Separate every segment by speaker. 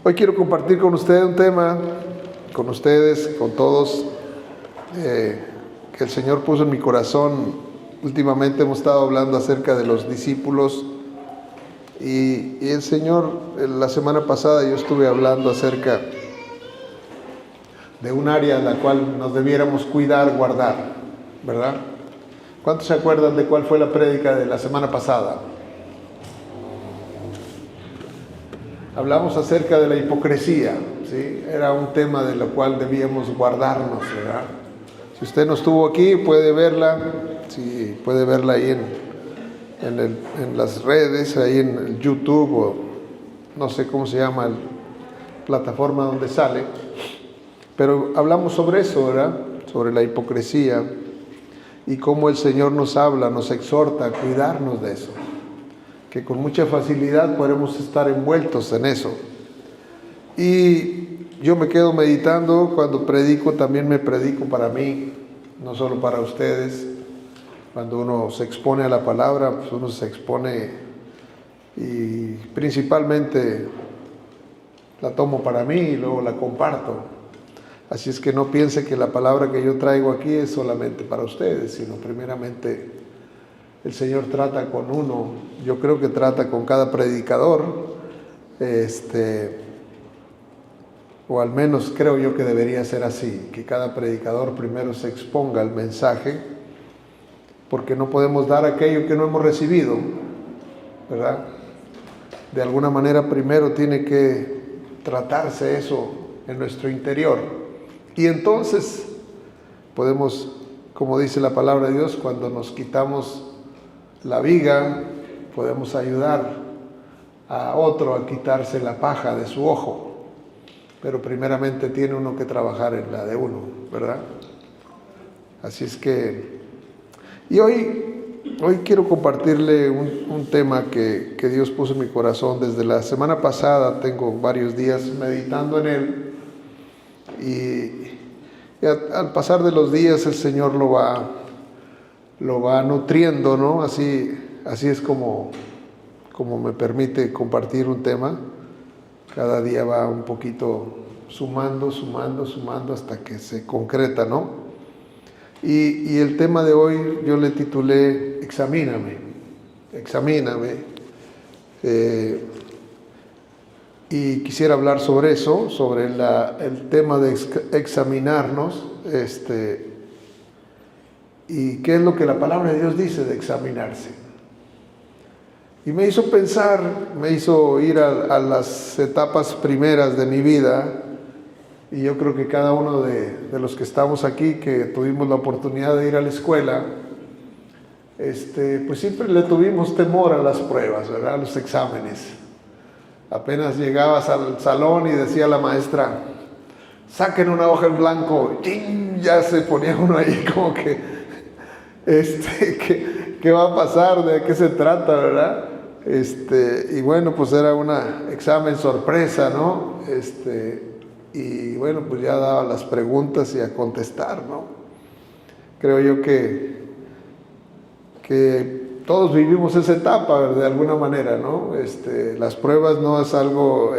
Speaker 1: Hoy quiero compartir con ustedes un tema, con ustedes, con todos, que el Señor puso en mi corazón. Últimamente hemos estado hablando acerca de los discípulos y el Señor, la semana pasada yo estuve hablando acerca de un área en la cual nos debiéramos cuidar, guardar, ¿verdad? ¿Cuántos se acuerdan de cuál fue la prédica de la semana pasada? Hablamos acerca de la hipocresía, ¿sí? Era un tema de lo cual debíamos guardarnos, ¿verdad? Si usted no estuvo aquí, puede verla, sí, puede verla ahí en las redes, ahí en el YouTube, o no sé cómo se llama la plataforma donde sale, pero hablamos sobre eso, ¿verdad? Sobre la hipocresía y cómo el Señor nos habla, nos exhorta a cuidarnos de eso, que con mucha facilidad podemos estar envueltos en eso. Y yo me quedo meditando cuando predico, también me predico para mí, no solo para ustedes. Cuando uno se expone a la palabra, pues uno se expone y principalmente la tomo para mí y luego la comparto. Así es que no piense que la palabra que yo traigo aquí es solamente para ustedes, sino primeramente el Señor trata con uno. Yo creo que trata con cada predicador, o al menos creo yo que debería ser así, que cada predicador primero se exponga al mensaje, porque no podemos dar aquello que no hemos recibido, ¿verdad? De alguna manera primero tiene que tratarse eso en nuestro interior, y entonces podemos, como dice la palabra de Dios, cuando nos quitamos la viga, podemos ayudar a otro a quitarse la paja de su ojo, pero primeramente tiene uno que trabajar en la de uno, ¿verdad? Así es que, y hoy quiero compartirle un tema que Dios puso en mi corazón desde la semana pasada. Tengo varios días meditando en él, y al pasar de los días el Señor lo va nutriendo, ¿no? Así es como me permite compartir un tema. Cada día va un poquito sumando hasta que se concreta, ¿no? Y el tema de hoy yo le titulé Examíname. Y quisiera hablar sobre eso, sobre el tema de examinarnos, y qué es lo que la palabra de Dios dice de examinarse. Y me hizo pensar, me hizo ir a las etapas primeras de mi vida, y yo creo que cada uno de los que estamos aquí, que tuvimos la oportunidad de ir a la escuela, pues siempre le tuvimos temor a las pruebas, ¿verdad? A los exámenes. Apenas llegabas al salón y decía la maestra, saquen una hoja en blanco, ¡ching! Ya se ponía uno ahí como que, ¿qué va a pasar? ¿De qué se trata, verdad? Y bueno, pues era un examen sorpresa, ¿no? Y bueno, pues ya daba las preguntas y a contestar, ¿no? Creo yo que todos vivimos esa etapa, ¿verdad? De alguna manera, ¿no? Las pruebas no es algo,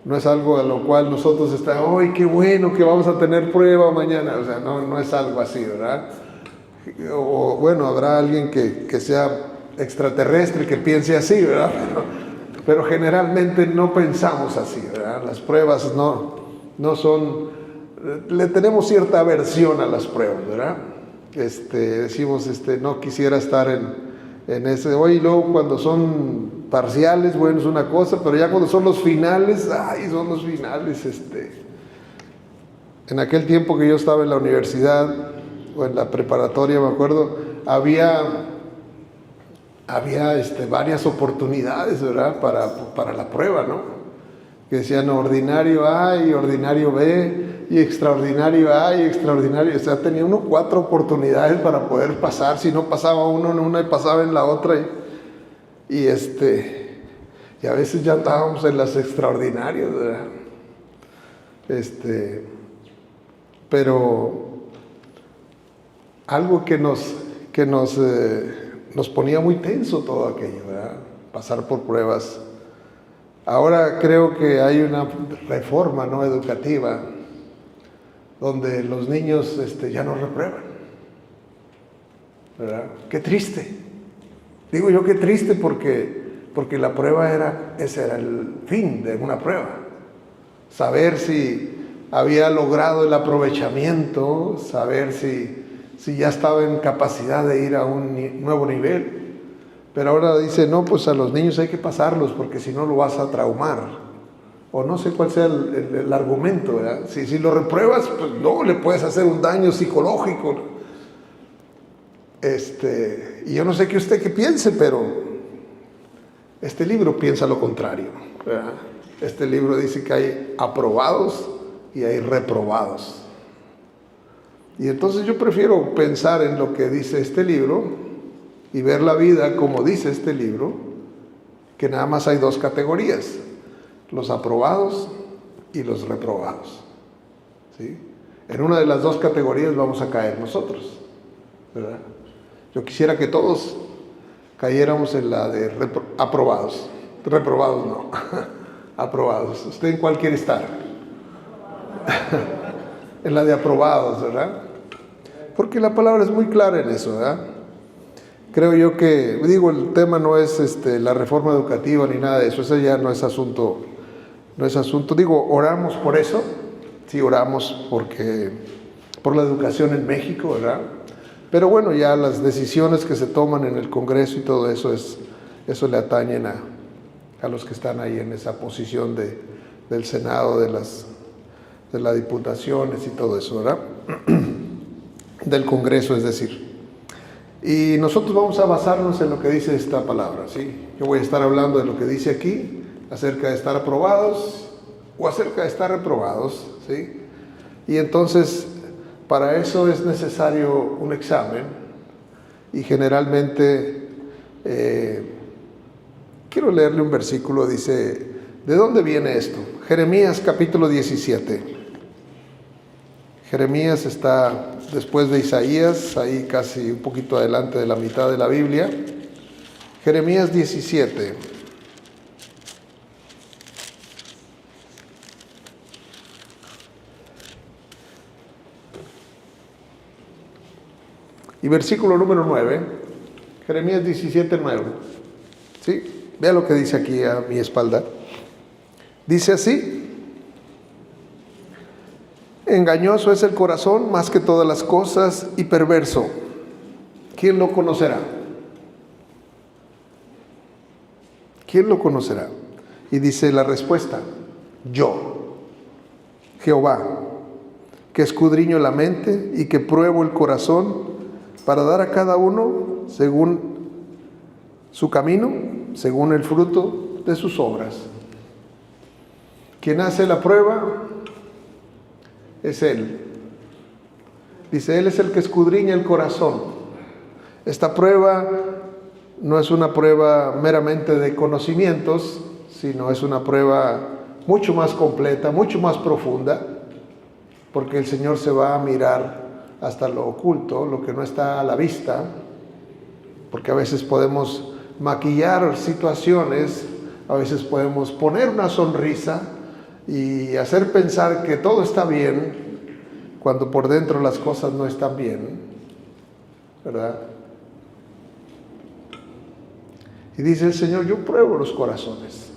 Speaker 1: no es algo a lo cual nosotros estamos, ¡ay, qué bueno que vamos a tener prueba mañana! O sea, no es algo así, ¿verdad? O bueno, habrá alguien que sea extraterrestre que piense así, ¿verdad? Pero generalmente no pensamos así, ¿verdad? Las pruebas no son, le tenemos cierta aversión a las pruebas, ¿verdad? Decimos, no quisiera estar en ese. Hoy luego cuando son parciales, bueno, es una cosa, pero ya cuando son los finales, ¡ay, son los finales! En aquel tiempo que yo estaba en la universidad o en la preparatoria, me acuerdo, había varias oportunidades, ¿verdad? Para la prueba, ¿no? Que decían ordinario A y ordinario B y extraordinario A y extraordinario. O sea, tenía uno 4 oportunidades para poder pasar. Si no pasaba uno en una y pasaba en la otra. Y a veces ya estábamos en las extraordinarias, ¿verdad? Pero algo que nos ponía muy tenso todo aquello, ¿verdad? Pasar por pruebas. Ahora creo que hay una reforma, ¿no?, educativa, donde los niños ya no reprueban, ¿verdad? Qué triste. Digo yo qué triste porque la prueba ese era el fin de una prueba. Saber si había logrado el aprovechamiento, saber si ya estaba en capacidad de ir a un nuevo nivel. Pero ahora dice, no, pues a los niños hay que pasarlos porque si no lo vas a traumar. O no sé cuál sea el argumento, ¿verdad? Si lo repruebas, pues no, le puedes hacer un daño psicológico. Y yo no sé qué usted piense, pero este libro piensa lo contrario, ¿verdad? Este libro dice que hay aprobados y hay reprobados. Y entonces yo prefiero pensar en lo que dice este libro y ver la vida como dice este libro, que nada más hay dos categorías: los aprobados y los reprobados, ¿sí? En una de las dos categorías vamos a caer nosotros, ¿verdad? Yo quisiera que todos cayéramos en la de aprobados. Reprobados no, aprobados. ¿Usted en cuál quiere estar? En la de aprobados, ¿verdad? Porque la palabra es muy clara en eso, ¿verdad? Creo yo que, digo, el tema no es la reforma educativa ni nada de eso, ese ya no es asunto, digo, oramos por eso, sí oramos por la educación en México, ¿verdad? Pero bueno, ya las decisiones que se toman en el Congreso y todo eso, eso le atañen a los que están ahí en esa posición del Senado, de las diputaciones y todo eso, ¿verdad? Del Congreso, es decir. Y nosotros vamos a basarnos en lo que dice esta palabra, ¿sí? Yo voy a estar hablando de lo que dice aquí, acerca de estar aprobados o acerca de estar reprobados, ¿sí? Y entonces, para eso es necesario un examen, y generalmente, quiero leerle un versículo, dice, ¿de dónde viene esto? Jeremías capítulo 17. Jeremías está después de Isaías, ahí casi un poquito adelante de la mitad de la Biblia. Jeremías 17. Y versículo número 9, Jeremías 17, 9. ¿Sí? Vea lo que dice aquí a mi espalda. Dice así: engañoso es el corazón más que todas las cosas y perverso. ¿Quién lo conocerá? ¿Quién lo conocerá? Y dice la respuesta: yo, Jehová, que escudriño la mente y que pruebo el corazón para dar a cada uno según su camino, según el fruto de sus obras. Quien hace la prueba es Él. Dice, Él es el que escudriña el corazón. Esta prueba no es una prueba meramente de conocimientos, sino es una prueba mucho más completa, mucho más profunda, porque el Señor se va a mirar hasta lo oculto, lo que no está a la vista, porque a veces podemos maquillar situaciones, a veces podemos poner una sonrisa y hacer pensar que todo está bien, cuando por dentro las cosas no están bien, ¿verdad? Y dice el Señor, yo pruebo los corazones,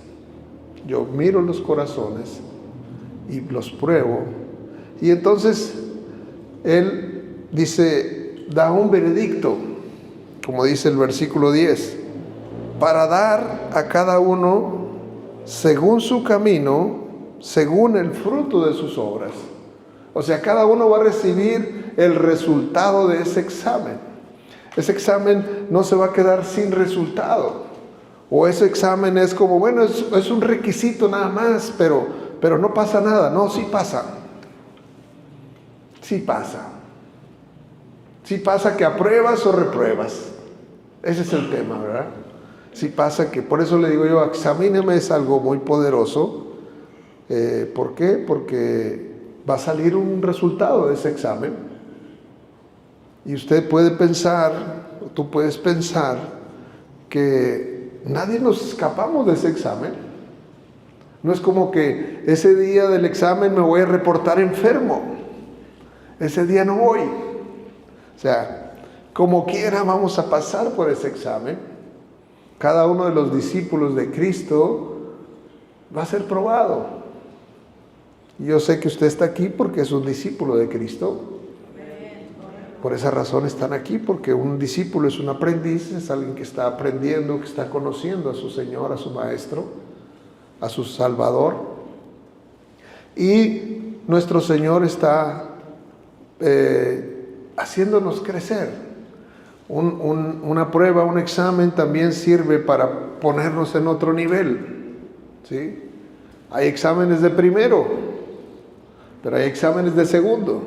Speaker 1: yo miro los corazones y los pruebo. Y entonces Él dice, da un veredicto, como dice el versículo 10, para dar a cada uno según su camino, según el fruto de sus obras. O sea, cada uno va a recibir el resultado de ese examen. Ese examen no se va a quedar sin resultado. O ese examen es como, bueno, es un requisito nada más, pero no pasa nada. No, sí pasa. Sí pasa. Sí pasa que apruebas o repruebas. Ese es el tema, ¿verdad? Sí pasa que, por eso le digo yo, examíneme, es algo muy poderoso. ¿Por qué? Porque va a salir un resultado de ese examen. Y usted puede pensar, tú puedes pensar que nadie nos escapamos de ese examen. No es como que ese día del examen me voy a reportar enfermo. Ese día no voy. O sea, como quiera vamos a pasar por ese examen. Cada uno de los discípulos de Cristo va a ser probado. Yo sé que usted está aquí porque es un discípulo de Cristo. Por esa razón están aquí, porque un discípulo es un aprendiz, es alguien que está aprendiendo, que está conociendo a su Señor, a su Maestro, a su Salvador. Y nuestro Señor está haciéndonos crecer. Una prueba, un examen también sirve para ponernos en otro nivel, ¿sí? Hay exámenes de primero, pero hay exámenes de segundo,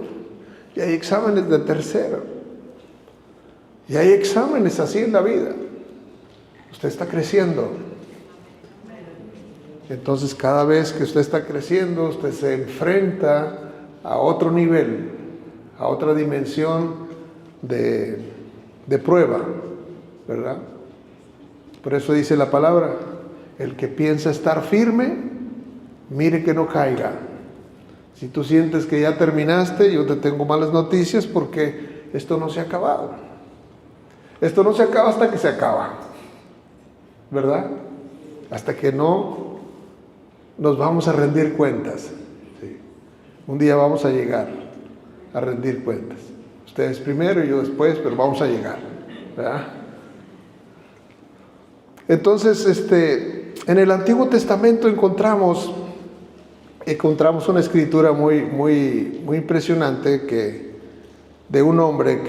Speaker 1: y hay exámenes de tercero, y hay exámenes así en la vida. Usted está creciendo. Entonces, cada vez que usted está creciendo, usted se enfrenta a otro nivel, a otra dimensión de prueba, ¿verdad? Por eso dice la palabra: el que piensa estar firme, mire que no caiga. Si tú sientes que ya terminaste, yo te tengo malas noticias, porque esto no se ha acabado. Esto no se acaba hasta que se acaba, ¿verdad? Hasta que no nos vamos a rendir cuentas. ¿Sí? Un día vamos a llegar a rendir cuentas. Ustedes primero y yo después, pero vamos a llegar, ¿verdad? Entonces, en el Antiguo Testamento encontramos una escritura muy impresionante de un hombre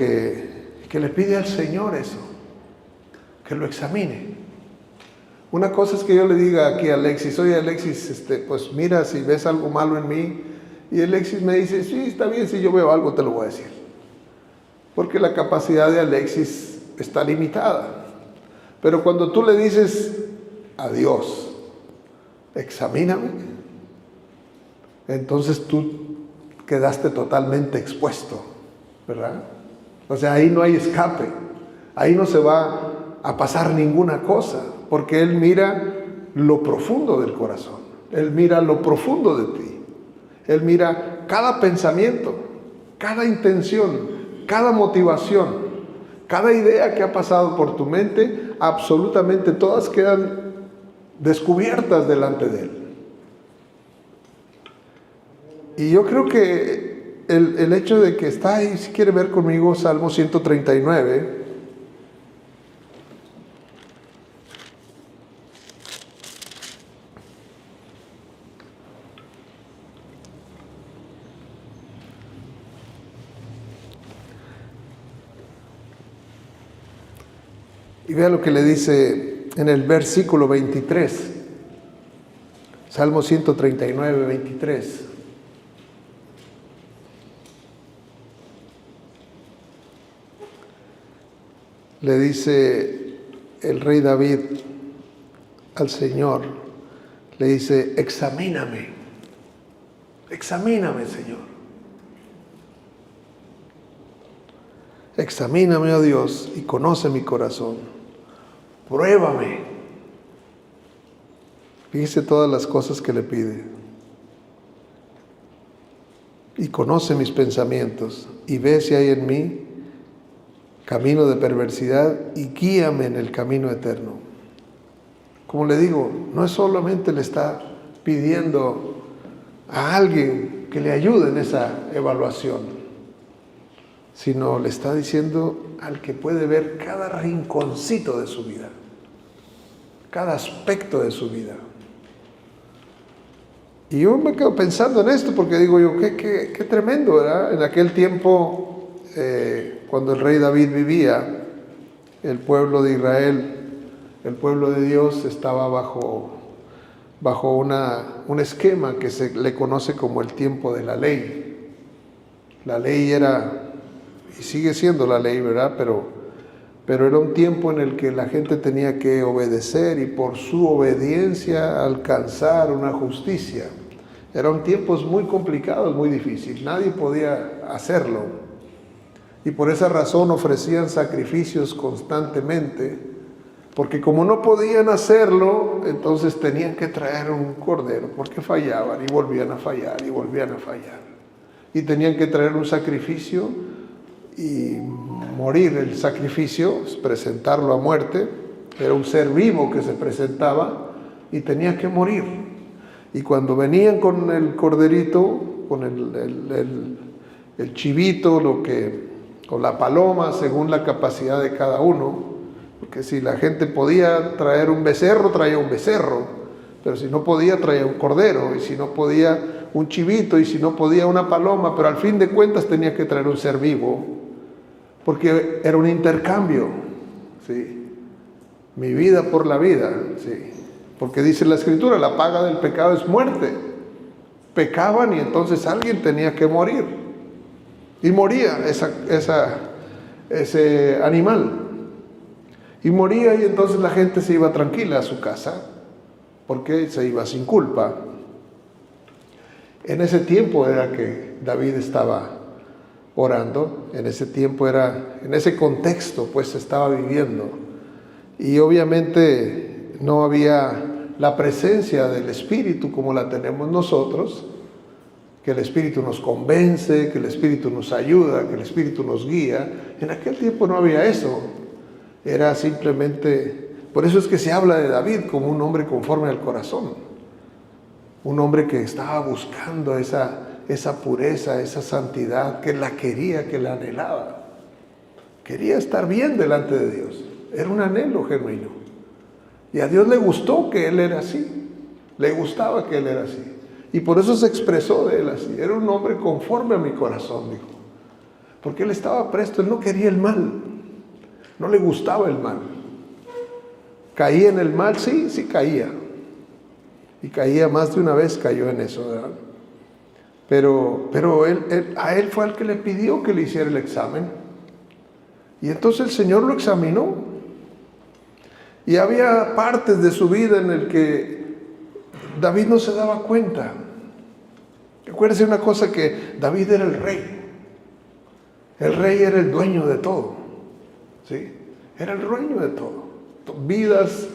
Speaker 1: que le pide al Señor eso, que lo examine. Una cosa es que yo le diga aquí a Alexis: oye Alexis, pues mira si ves algo malo en mí, y Alexis me dice: sí, está bien, si yo veo algo te lo voy a decir, porque la capacidad de Alexis está limitada. Pero cuando tú le dices a Dios: examíname, entonces tú quedaste totalmente expuesto, ¿verdad? O sea, ahí no hay escape, ahí no se va a pasar ninguna cosa, porque Él mira lo profundo del corazón, Él mira lo profundo de ti, Él mira cada pensamiento, cada intención, cada motivación, cada idea que ha pasado por tu mente. Absolutamente todas quedan descubiertas delante de Él. Y yo creo que el hecho de que está ahí, si quiere ver conmigo Salmo 139, y vea lo que le dice en el versículo 23, Salmo 139, 23. Le dice el rey David al Señor, le dice: examíname, Señor. Examíname, oh Dios, y conoce mi corazón. Pruébame. Fíjese todas las cosas que le pide. Y conoce mis pensamientos, y ve si hay en mí camino de perversidad, y guíame en el camino eterno. Como le digo, no es solamente le está pidiendo a alguien que le ayude en esa evaluación, sino le está diciendo al que puede ver cada rinconcito de su vida, cada aspecto de su vida. Y yo me quedo pensando en esto, porque digo yo, qué tremendo, ¿verdad? En aquel tiempo, cuando el rey David vivía, el pueblo de Israel, el pueblo de Dios, estaba bajo un esquema que se le conoce como el tiempo de la ley. La ley era, y sigue siendo la ley, ¿verdad? Pero era un tiempo en el que la gente tenía que obedecer, y por su obediencia alcanzar una justicia. Eran tiempos muy complicados, muy difíciles. Nadie podía hacerlo. Y por esa razón ofrecían sacrificios constantemente, Porque como no podían hacerlo, entonces tenían que traer un cordero, porque fallaban y volvían a fallar y volvían a fallar. Y tenían que traer un sacrificio y morir. El sacrificio, presentarlo a muerte, era un ser vivo que se presentaba y tenía que morir. Y cuando venían con el corderito, con el chivito, o la paloma, según la capacidad de cada uno, porque si la gente podía traer un becerro, traía un becerro, pero si no podía, traía un cordero, y si no podía, un chivito, y si no podía, una paloma, pero al fin de cuentas tenía que traer un ser vivo, porque era un intercambio, ¿sí? Mi vida por la vida, ¿sí? Porque dice la Escritura, la paga del pecado es muerte. Pecaban y entonces alguien tenía que morir. Y moría ese animal. Y moría y entonces la gente se iba tranquila a su casa, porque se iba sin culpa. En ese tiempo era que David estaba orando, en ese tiempo en ese contexto pues estaba viviendo. Y obviamente no había la presencia del Espíritu como la tenemos nosotros, que el Espíritu nos convence, que el Espíritu nos ayuda, que el Espíritu nos guía. En aquel tiempo no había eso. Era simplemente, por eso es que se habla de David como un hombre conforme al corazón, un hombre que estaba buscando esa pureza, esa santidad, que la quería, que la anhelaba, quería estar bien delante de Dios, era un anhelo genuino, y a Dios le gustó que él era así, le gustaba que él era así, y por eso se expresó de él así, era un hombre conforme a mi corazón, dijo, porque él estaba presto, él no quería el mal. No le gustaba el mal. ¿Caía en el mal? Sí caía. Y caía más de una vez, cayó en eso, ¿verdad? Pero a él fue el que le pidió que le hiciera el examen. Y entonces el Señor lo examinó. Y había partes de su vida en el que David no se daba cuenta. Acuérdense una cosa, que David era el rey. El rey era el dueño de todo. ¿Sí? Era el dueño de todo. Vidas,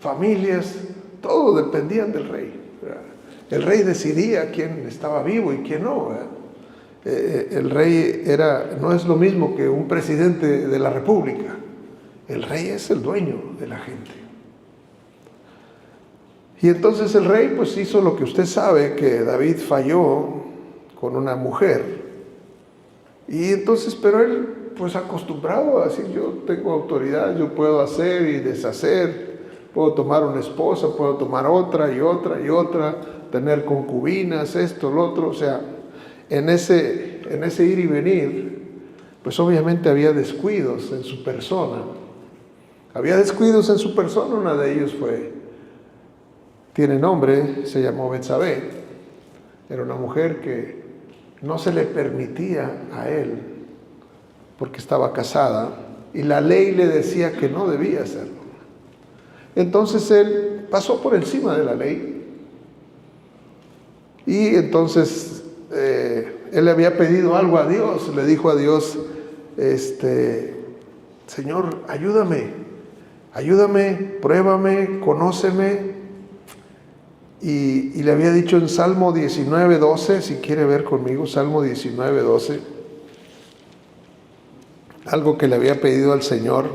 Speaker 1: familias, todo dependían del rey, ¿verdad? El rey decidía quién estaba vivo y quién no, ¿verdad? El rey no es lo mismo que un presidente de la república. El rey es el dueño de la gente. Y entonces el rey pues hizo lo que usted sabe, que David falló con una mujer. Y entonces, pero él pues acostumbrado a decir, yo tengo autoridad, yo puedo hacer y deshacer, puedo tomar una esposa, puedo tomar otra y otra y otra, tener concubinas, esto, lo otro. O sea, en ese ir y venir, pues obviamente había descuidos en su persona. Había descuidos en su persona, una de ellos tiene nombre, se llamó Betsabé. Era una mujer que no se le permitía a él, porque estaba casada, y la ley le decía que no debía hacerlo. Entonces él pasó por encima de la ley, y entonces él le había pedido algo a Dios, le dijo a Dios, Señor, ayúdame, pruébame, conóceme. Y le había dicho en Salmo 19:12, si quiere ver conmigo, Salmo 19:12, algo que le había pedido al Señor.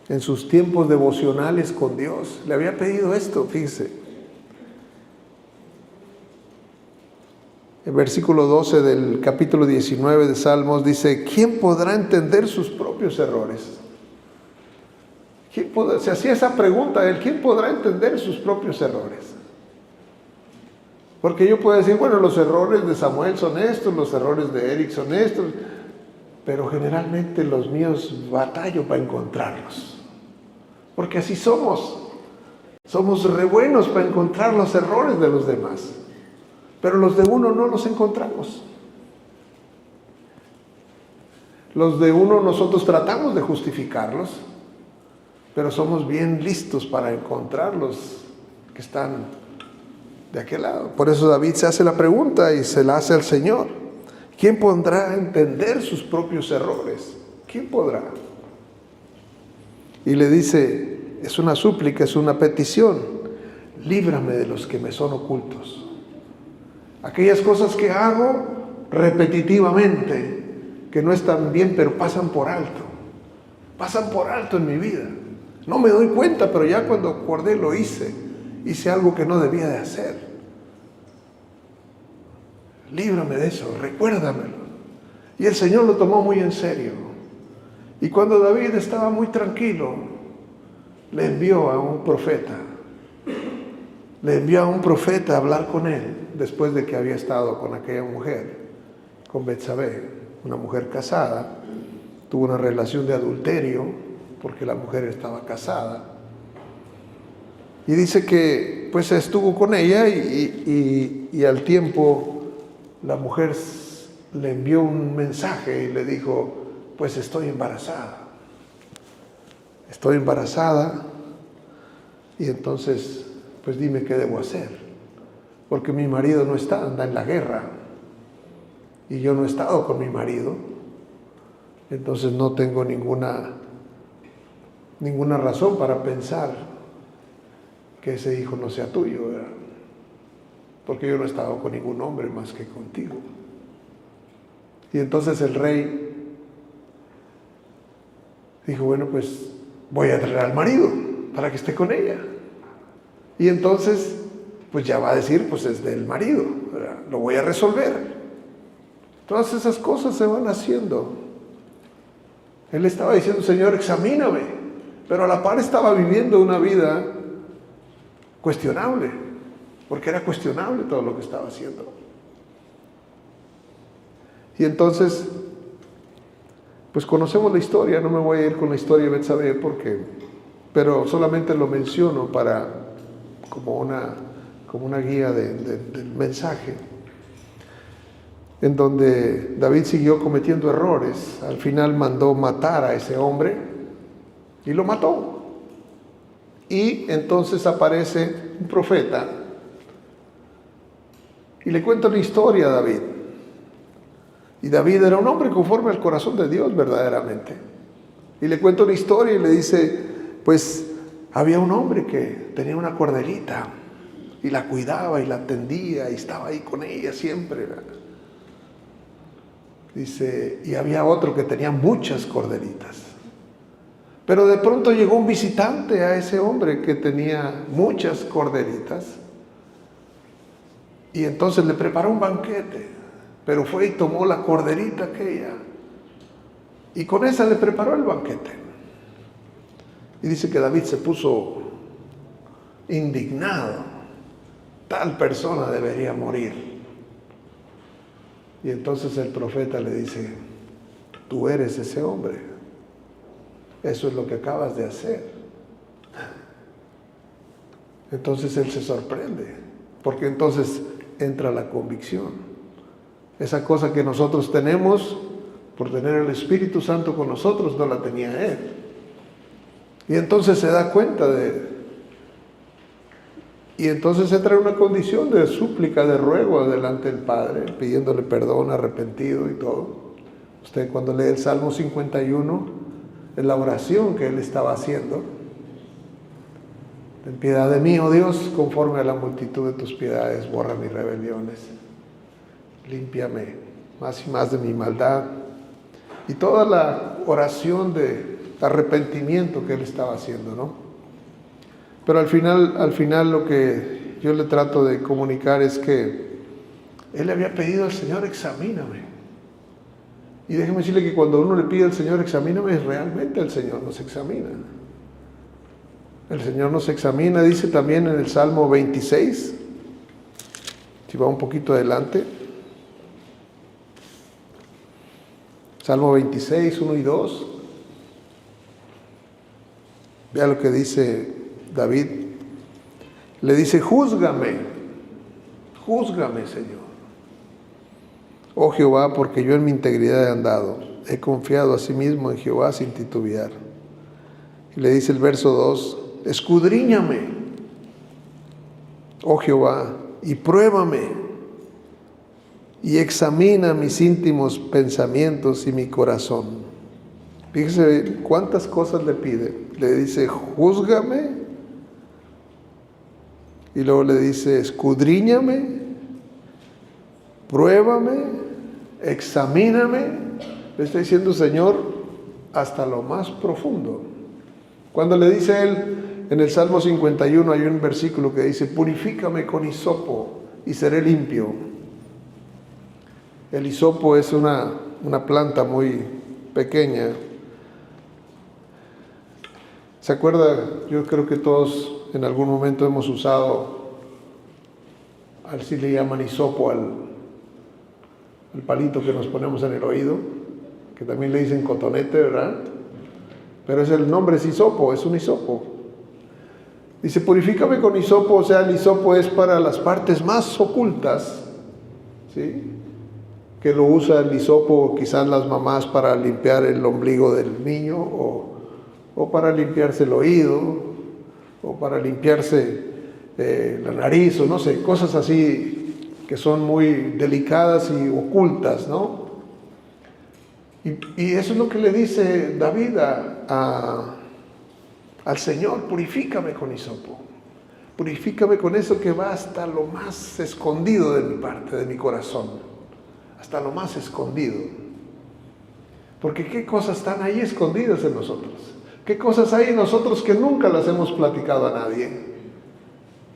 Speaker 1: En sus tiempos devocionales con Dios, le había pedido esto, fíjese. El versículo 12 del capítulo 19 de Salmos dice, ¿quién podrá entender sus propios errores? Se hacía esa pregunta a él, ¿quién podrá entender sus propios errores? Porque yo puedo decir, bueno, los errores de Samuel son estos, los errores de Eric son estos, pero generalmente los míos batallo para encontrarlos. Porque así somos re buenos para encontrar los errores de los demás, pero los de uno no los encontramos. Los de uno nosotros tratamos de justificarlos, pero somos bien listos para encontrar los que están de aquel lado. Por eso David se hace la pregunta y se la hace al Señor. ¿Quién podrá entender sus propios errores? ¿Quién podrá? Y le dice, es una súplica, es una petición, líbrame de los que me son ocultos. Aquellas cosas que hago repetitivamente, que no están bien, pero pasan por alto en mi vida. No me doy cuenta, pero ya cuando acordé lo hice algo que no debía de hacer. Líbrame de eso, recuérdamelo. Y el Señor lo tomó muy en serio. Y cuando David estaba muy tranquilo, le envió a un profeta. Le envió a un profeta a hablar con él, después de que había estado con aquella mujer, con Betsabé, una mujer casada. Tuvo una relación de adulterio, porque la mujer estaba casada. Y dice que pues estuvo con ella y al tiempo la mujer le envió un mensaje y le dijo, pues estoy embarazada. Estoy embarazada y entonces pues dime qué debo hacer. Porque mi marido no está, anda en la guerra. Y yo no he estado con mi marido. Entonces no tengo ninguna razón para pensar que ese hijo no sea tuyo, ¿verdad? Porque yo no he estado con ningún hombre más que contigo. Y entonces el rey dijo, bueno, pues voy a traer al marido para que esté con ella. Y entonces, pues ya va a decir, pues es del marido, ¿verdad? Lo voy a resolver. Todas esas cosas se van haciendo. Él estaba diciendo, Señor, examíname. Pero a la par estaba viviendo una vida cuestionable, porque era cuestionable todo lo que estaba haciendo. Y entonces, pues conocemos la historia, no me voy a ir con la historia de Betsabé pero solamente lo menciono como una guía del mensaje, en donde David siguió cometiendo errores. Al final mandó matar a ese hombre y lo mató. Y entonces aparece un profeta y le cuenta una historia a David. Y David era un hombre conforme al corazón de Dios verdaderamente. Y le cuenta una historia y le dice, pues había un hombre que tenía una corderita y la cuidaba y la atendía y estaba ahí con ella siempre, ¿verdad? Dice, y había otro que tenía muchas corderitas. Pero de pronto llegó un visitante a ese hombre que tenía muchas corderitas. Y entonces le preparó un banquete. Pero fue y tomó la corderita aquella. Y con esa le preparó el banquete. Y dice que David se puso indignado. Tal persona debería morir. Y entonces el profeta le dice, tú eres ese hombre. Eso es lo que acabas de hacer. Entonces él se sorprende, porque entonces entra la convicción. Esa cosa que nosotros tenemos, por tener el Espíritu Santo con nosotros, no la tenía él. Y entonces se da cuenta y entonces entra en una condición de súplica, de ruego delante del Padre, pidiéndole perdón, arrepentido y todo. Usted cuando lee el Salmo 51, es la oración que él estaba haciendo. Ten piedad de mí, oh Dios, conforme a la multitud de tus piedades, borra mis rebeliones. Límpiame más y más de mi maldad. Y toda la oración de arrepentimiento que él estaba haciendo, ¿no? Pero al final lo que yo le trato de comunicar es que él le había pedido al Señor, examíname. Y déjeme decirle que cuando uno le pide al Señor, examíname, realmente el Señor nos examina. El Señor nos examina, dice también en el Salmo 26, si va un poquito adelante. Salmo 26, 1 y 2. Vea lo que dice David. Le dice, júzgame, Señor. Oh Jehová, porque yo en mi integridad he andado, he confiado a sí mismo en Jehová sin titubear. Y le dice el verso 2, escudriñame, oh Jehová, y pruébame, y examina mis íntimos pensamientos y mi corazón. Fíjese cuántas cosas le pide. Le dice, júzgame, y luego le dice, escudriñame, pruébame, examíname. Le está diciendo, Señor, hasta lo más profundo. Cuando le dice él, en el Salmo 51 hay un versículo que dice, purifícame con hisopo y seré limpio. El hisopo es una planta muy pequeña. ¿Se acuerda? Yo creo que todos en algún momento hemos usado, así le llaman hisopo al palito que nos ponemos en el oído, que también le dicen cotonete, ¿verdad? Pero el nombre es hisopo, es un hisopo. Dice, purifícame con hisopo, o sea, el hisopo es para las partes más ocultas, ¿sí? Que lo usa el hisopo quizás las mamás para limpiar el ombligo del niño, o para limpiarse el oído, o para limpiarse la nariz, o no sé, cosas así que son muy delicadas y ocultas, ¿no? Y eso es lo que le dice David al Señor, purifícame con hisopo, purifícame con eso que va hasta lo más escondido de mi parte, de mi corazón, hasta lo más escondido. Porque qué cosas están ahí escondidas en nosotros, qué cosas hay en nosotros que nunca las hemos platicado a nadie,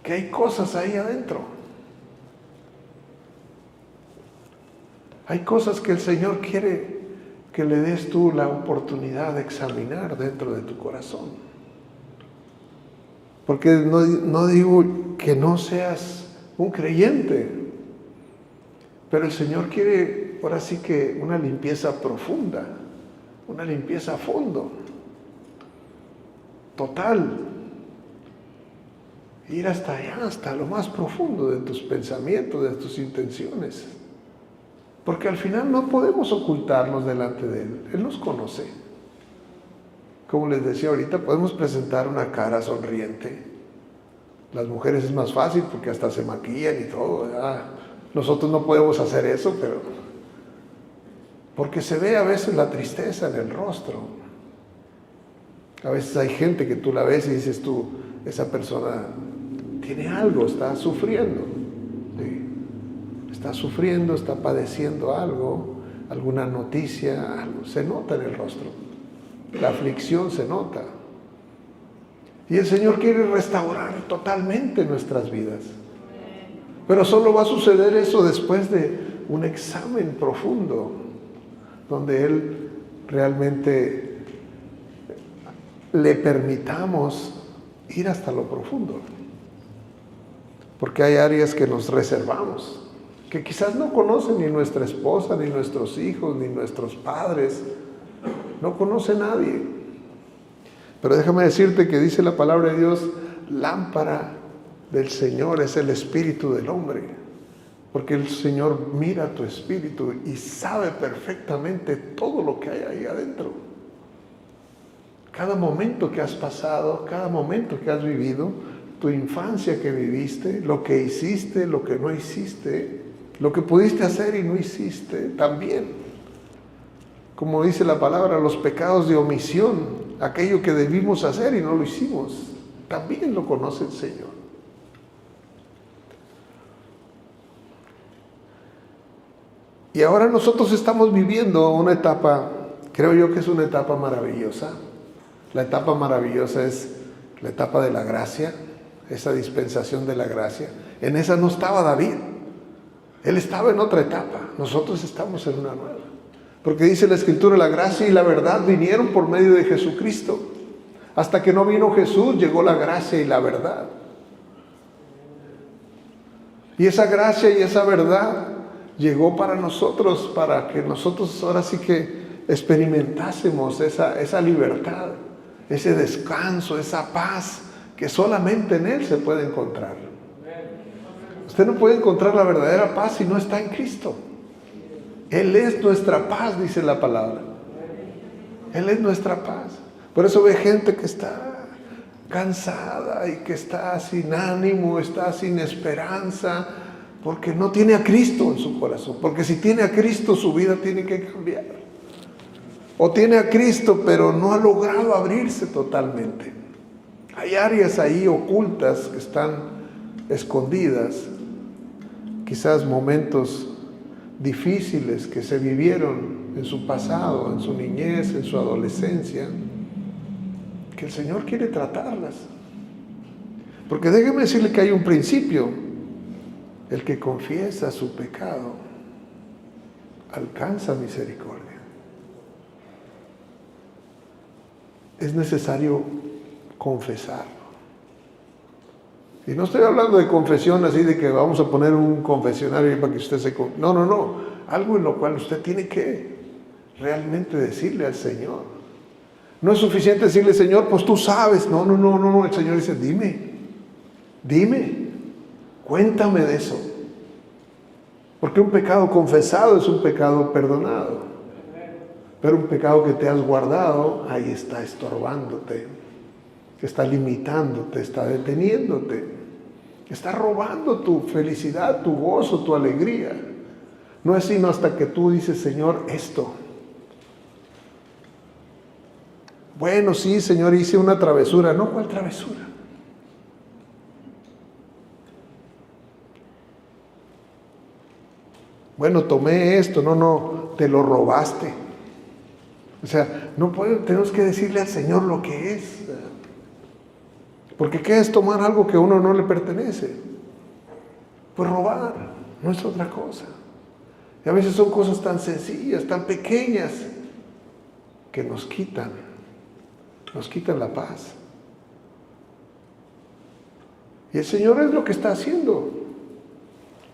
Speaker 1: que hay cosas ahí adentro. Hay cosas que el Señor quiere que le des tú la oportunidad de examinar dentro de tu corazón. Porque no digo que no seas un creyente, pero el Señor quiere, ahora sí que una limpieza profunda, una limpieza a fondo, total. Ir hasta allá, hasta lo más profundo de tus pensamientos, de tus intenciones. Porque al final no podemos ocultarnos delante de Él. Él nos conoce. Como les decía ahorita, podemos presentar una cara sonriente. Las mujeres es más fácil porque hasta se maquillan y todo, ¿verdad? Nosotros no podemos hacer eso, pero porque se ve a veces la tristeza en el rostro. A veces hay gente que tú la ves y dices tú, esa persona tiene algo, está sufriendo. ¿Sí? Está sufriendo, está padeciendo algo, alguna noticia, algo. Se nota en el rostro. La aflicción se nota. Y el Señor quiere restaurar totalmente nuestras vidas. Pero solo va a suceder eso después de un examen profundo, donde Él realmente le permitamos ir hasta lo profundo. Porque hay áreas que nos reservamos, que quizás no conocen ni nuestra esposa, ni nuestros hijos, ni nuestros padres. No conoce nadie. Pero déjame decirte que dice la palabra de Dios, lámpara del Señor es el espíritu del hombre. Porque el Señor mira tu espíritu y sabe perfectamente todo lo que hay ahí adentro. Cada momento que has pasado, cada momento que has vivido, tu infancia que viviste, lo que hiciste, lo que no hiciste, lo que pudiste hacer y no hiciste, también. Como dice la palabra, los pecados de omisión, aquello que debimos hacer y no lo hicimos, también lo conoce el Señor. Y ahora nosotros estamos viviendo una etapa, creo yo que es una etapa maravillosa. La etapa maravillosa es la etapa de la gracia, esa dispensación de la gracia. En esa no estaba David. Él estaba en otra etapa. Nosotros estamos en una nueva. Porque dice la Escritura, la gracia y la verdad vinieron por medio de Jesucristo. Hasta que no vino Jesús, llegó la gracia y la verdad. Y esa gracia y esa verdad llegó para nosotros, para que nosotros ahora sí que experimentásemos esa libertad, ese descanso, esa paz que solamente en Él se puede encontrar. Usted no puede encontrar la verdadera paz si no está en Cristo. Él es nuestra paz, dice la palabra. Él es nuestra paz. Por eso ve gente que está cansada y que está sin ánimo, está sin esperanza, Porque no tiene a Cristo en su corazón. Porque si tiene a Cristo, su vida tiene que cambiar. O tiene a Cristo, pero no ha logrado abrirse totalmente. Hay áreas ahí ocultas que están escondidas. Quizás momentos difíciles que se vivieron en su pasado, en su niñez, en su adolescencia, que el Señor quiere tratarlas. Porque déjeme decirle que hay un principio: el que confiesa su pecado alcanza misericordia. Es necesario confesarlo. Y no estoy hablando de confesión así de que vamos a poner un confesionario para que usted se... No. Algo en lo cual usted tiene que realmente decirle al Señor. No es suficiente decirle, Señor, pues tú sabes. No. El Señor dice, dime, cuéntame de eso. Porque un pecado confesado es un pecado perdonado. Pero un pecado que te has guardado, ahí está estorbándote, está limitándote, está deteniéndote. Está robando tu felicidad, tu gozo, tu alegría. No es sino hasta que tú dices, Señor, esto. Bueno, sí, Señor, hice una travesura. No, ¿cuál travesura? Bueno, tomé esto. No, te lo robaste. O sea, tenemos que decirle al Señor lo que es. Porque ¿qué es tomar algo que a uno no le pertenece? Pues robar, no es otra cosa. Y a veces son cosas tan sencillas, tan pequeñas, que nos quitan la paz. Y el Señor es lo que está haciendo.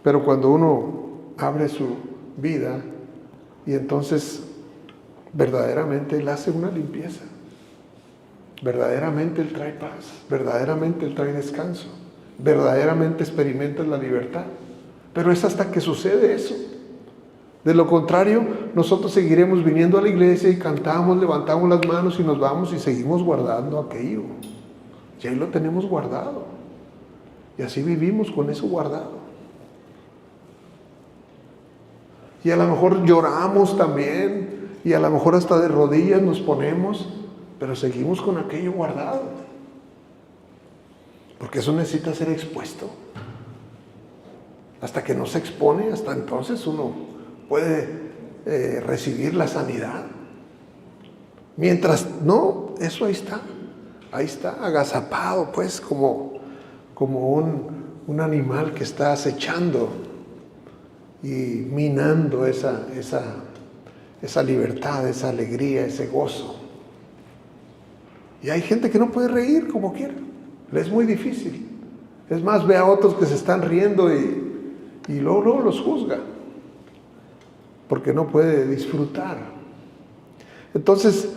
Speaker 1: Pero cuando uno abre su vida y entonces verdaderamente Él hace una limpieza. Verdaderamente Él trae paz, verdaderamente Él trae descanso, verdaderamente experimentas la libertad. Pero es hasta que sucede eso. De lo contrario, nosotros seguiremos viniendo a la iglesia y cantamos, levantamos las manos y nos vamos y seguimos guardando aquello. Y ahí lo tenemos guardado. Y así vivimos con eso guardado. Y a lo mejor lloramos también, y a lo mejor hasta de rodillas nos ponemos, pero seguimos con aquello guardado. Porque eso necesita ser expuesto. Hasta que no se expone, hasta entonces uno puede recibir la sanidad. Mientras no, eso ahí está, agazapado, pues, como un animal que está acechando y minando esa libertad, esa alegría, ese gozo. Y hay gente que no puede reír como quiera, le es muy difícil. Es más, ve a otros que se están riendo y luego los juzga, porque no puede disfrutar. Entonces,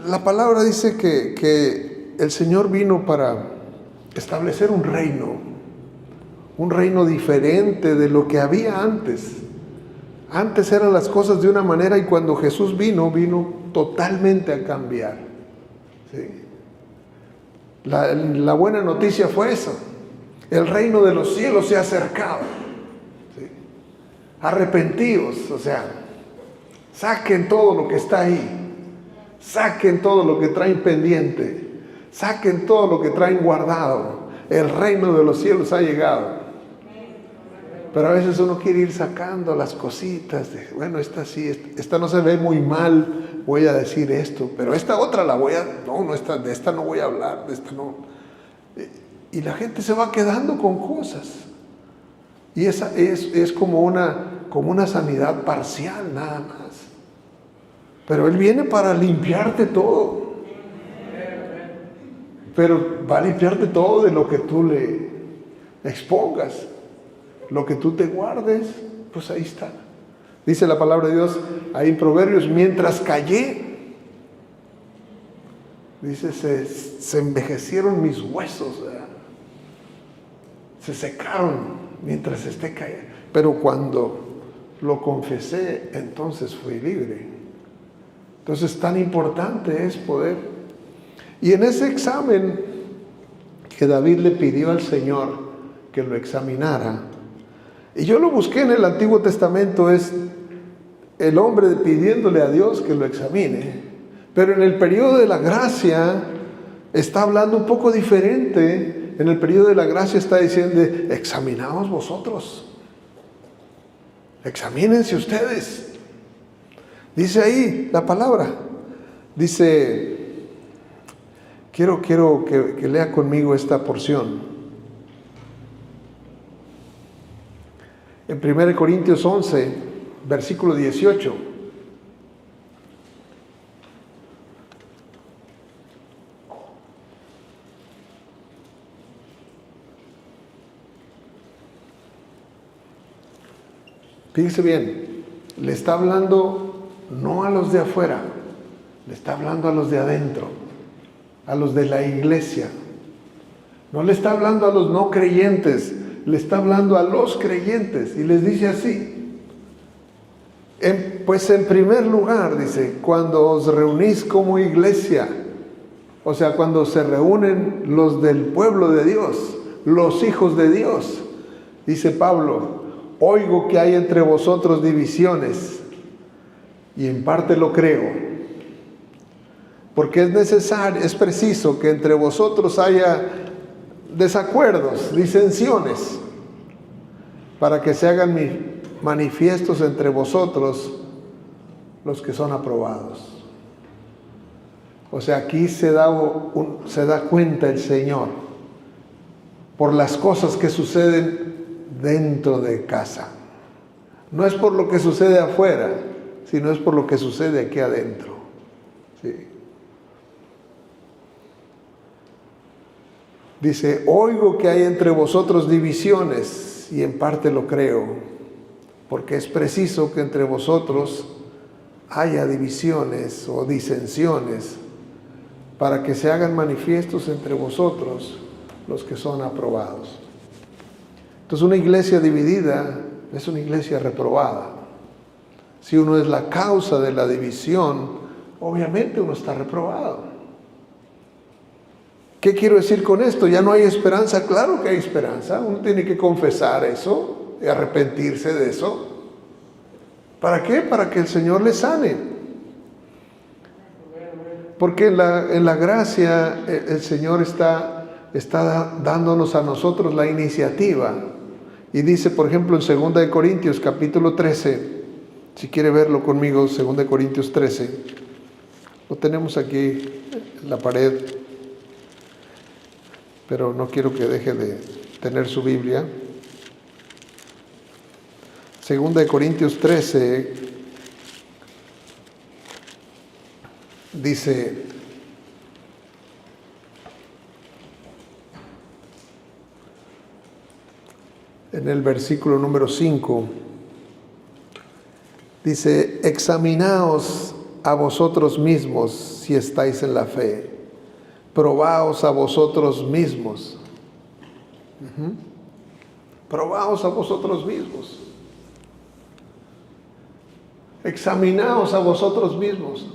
Speaker 1: la palabra dice que el Señor vino para establecer un reino diferente de lo que había antes. Antes eran las cosas de una manera y cuando Jesús vino totalmente a cambiar. ¿Sí? La buena noticia fue eso. El reino de los cielos se ha acercado. ¿Sí? Arrepentidos, o sea, saquen todo lo que está ahí. Saquen todo lo que traen pendiente. Saquen todo lo que traen guardado. El reino de los cielos ha llegado. Pero a veces uno quiere ir sacando las cositas. Bueno, esta sí, esta no se ve muy mal, voy a decir esto. Pero esta otra de esta no voy a hablar, de esta no. Y la gente se va quedando con cosas. Y esa es como una sanidad parcial nada más. Pero Él viene para limpiarte todo. Pero va a limpiarte todo de lo que tú le expongas. Lo que tú te guardes, pues ahí está. Dice la palabra de Dios ahí en Proverbios, mientras callé, dice, se envejecieron mis huesos, ¿verdad? Se secaron mientras esté callado. Pero cuando lo confesé, entonces fui libre. Entonces tan importante es poder. Y en ese examen que David le pidió al Señor que lo examinara, Y yo lo busqué en el Antiguo Testamento, es el hombre pidiéndole a Dios que lo examine. Pero en el periodo de la gracia está hablando un poco diferente. En el periodo de la gracia está diciendo, examinaos vosotros. Examínense ustedes. Dice ahí la palabra. Dice, quiero que lea conmigo esta porción. En 1 Corintios 11, versículo 18. Fíjese bien, le está hablando no a los de afuera, le está hablando a los de adentro, a los de la iglesia. No le está hablando a los no creyentes, le está hablando a los creyentes y les dice así. Pues en primer lugar, dice, cuando os reunís como iglesia, o sea, cuando se reúnen los del pueblo de Dios, los hijos de Dios, dice Pablo, oigo que hay entre vosotros divisiones, y en parte lo creo, porque es preciso que entre vosotros haya desacuerdos, disensiones, para que se hagan manifiestos entre vosotros los que son aprobados. O sea, aquí se da cuenta el Señor por las cosas que suceden dentro de casa. No es por lo que sucede afuera, sino es por lo que sucede aquí adentro. ¿Sí? Dice, oigo que hay entre vosotros divisiones, y en parte lo creo, porque es preciso que entre vosotros haya divisiones o disensiones, para que se hagan manifiestos entre vosotros los que son aprobados. Entonces, una iglesia dividida es una iglesia reprobada. Si uno es la causa de la división, obviamente uno está reprobado. ¿Qué quiero decir con esto? ¿Ya no hay esperanza? Claro que hay esperanza. Uno tiene que confesar eso y arrepentirse de eso. ¿Para qué? Para que el Señor le sane. Porque en la gracia el Señor está dándonos a nosotros la iniciativa. Y dice, por ejemplo, en 2 Corintios capítulo 13, si quiere verlo conmigo, 2 Corintios 13, lo tenemos aquí en la pared, pero no quiero que deje de tener su Biblia. 2 Corintios 13 dice, en el versículo número 5, dice, examinaos a vosotros mismos si estáis en la fe, probaos a vosotros mismos. Probaos a vosotros mismos. Examinaos a vosotros mismos.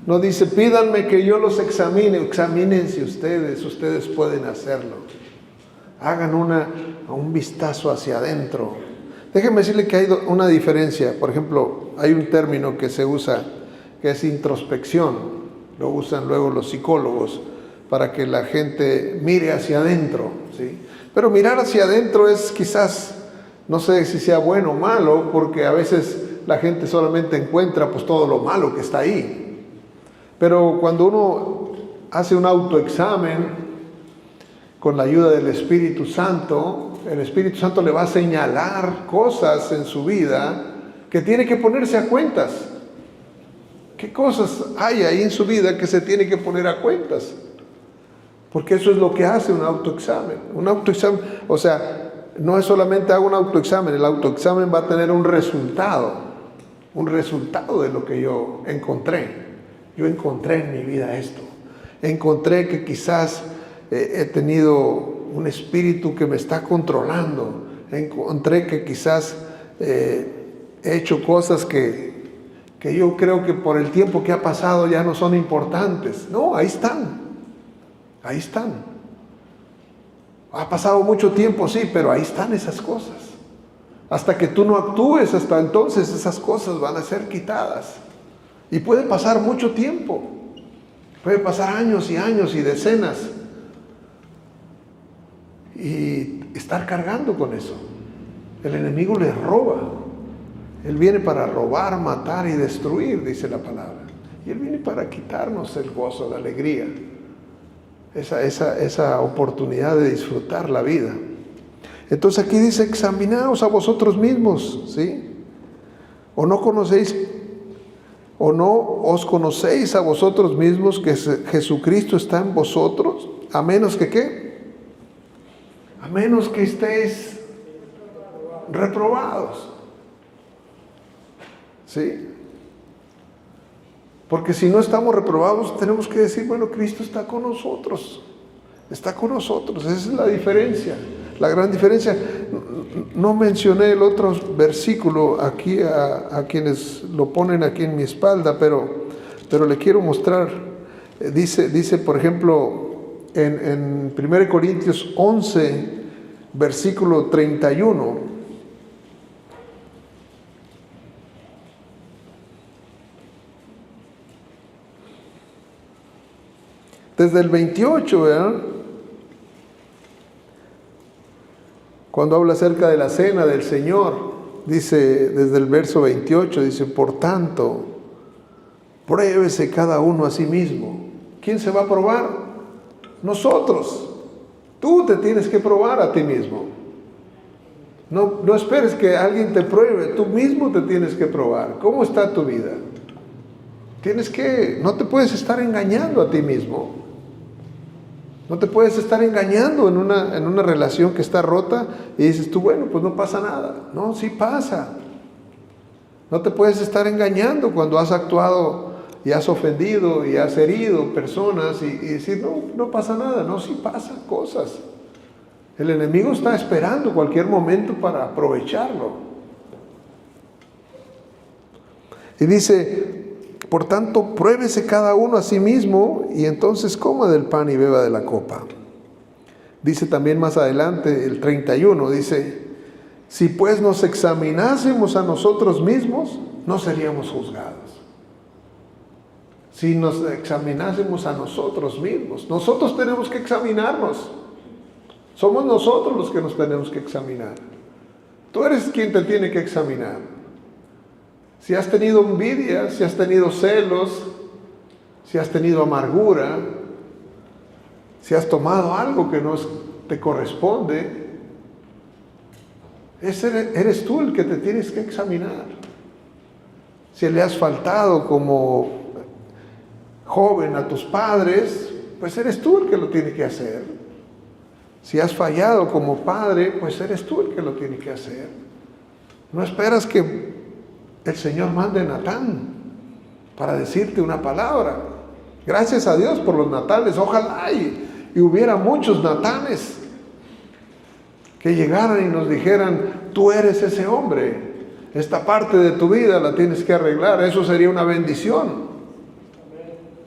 Speaker 1: No dice, pídanme que yo los examine. Examínense ustedes pueden hacerlo. Hagan un vistazo hacia adentro. Déjenme decirle que hay una diferencia. Por ejemplo, hay un término que se usa, que es introspección. Lo usan luego los psicólogos para que la gente mire hacia adentro, ¿sí? Pero mirar hacia adentro es quizás, no sé si sea bueno o malo, porque a veces la gente solamente encuentra pues todo lo malo que está ahí. Pero cuando uno hace un autoexamen con la ayuda del Espíritu Santo, el Espíritu Santo le va a señalar cosas en su vida que tiene que ponerse a cuentas. ¿Qué cosas hay ahí en su vida que se tiene que poner a cuentas? Porque eso es lo que hace un autoexamen. Un autoexamen, o sea, no es solamente hago un autoexamen, el autoexamen va a tener un resultado de lo que yo encontré. Yo encontré en mi vida esto. Encontré que quizás he tenido un espíritu que me está controlando. Encontré que quizás he hecho cosas que yo creo que por el tiempo que ha pasado ya no son importantes. No, ahí están. Ahí están. Ha pasado mucho tiempo, sí, pero ahí están esas cosas. Hasta que tú no actúes, hasta entonces esas cosas van a ser quitadas. Y puede pasar mucho tiempo. Puede pasar años y años y decenas. Y estar cargando con eso. El enemigo les roba. Él viene para robar, matar y destruir, dice la palabra. Y Él viene para quitarnos el gozo, la alegría. Esa oportunidad de disfrutar la vida. Entonces aquí dice, examinaos a vosotros mismos, ¿sí? O no os conocéis a vosotros mismos que Jesucristo está en vosotros, a menos que ¿qué? A menos que estéis reprobados. ¿Sí? Porque si no estamos reprobados, tenemos que decir, bueno, Cristo está con nosotros. Está con nosotros. Esa es la diferencia. La gran diferencia. No mencioné el otro versículo aquí a quienes lo ponen aquí en mi espalda, pero le quiero mostrar. Dice por ejemplo, en 1 Corintios 11, versículo 31. Desde el 28, ¿verdad? Cuando habla acerca de la cena del Señor, dice desde el verso 28, dice, por tanto, pruébese cada uno a sí mismo. ¿Quién se va a probar? Nosotros. Tú te tienes que probar a ti mismo. No esperes que alguien te pruebe, tú mismo te tienes que probar. ¿Cómo está tu vida? No te puedes estar engañando a ti mismo. No te puedes estar engañando en una relación que está rota y dices tú, bueno, pues no pasa nada. No, sí pasa. No te puedes estar engañando cuando has actuado y has ofendido y has herido personas y decir, no pasa nada. No, sí pasan cosas. El enemigo está esperando cualquier momento para aprovecharlo. Y dice, por tanto, pruébese cada uno a sí mismo y entonces coma del pan y beba de la copa. Dice también más adelante, el 31, dice, si pues nos examinásemos a nosotros mismos, no seríamos juzgados. Si nos examinásemos a nosotros mismos, nosotros tenemos que examinarnos. Somos nosotros los que nos tenemos que examinar. Tú eres quien te tiene que examinar. Si has tenido envidia, si has tenido celos, si has tenido amargura, si has tomado algo que no te corresponde, eres tú el que te tienes que examinar. Si le has faltado como joven a tus padres, pues eres tú el que lo tiene que hacer. Si has fallado como padre, pues eres tú el que lo tiene que hacer. No esperas que el Señor mande a Natán para decirte una palabra. Gracias a Dios por los Natanes. Ojalá y hubiera muchos Natanes que llegaran y nos dijeran, tú eres ese hombre, esta parte de tu vida la tienes que arreglar. Eso sería una bendición.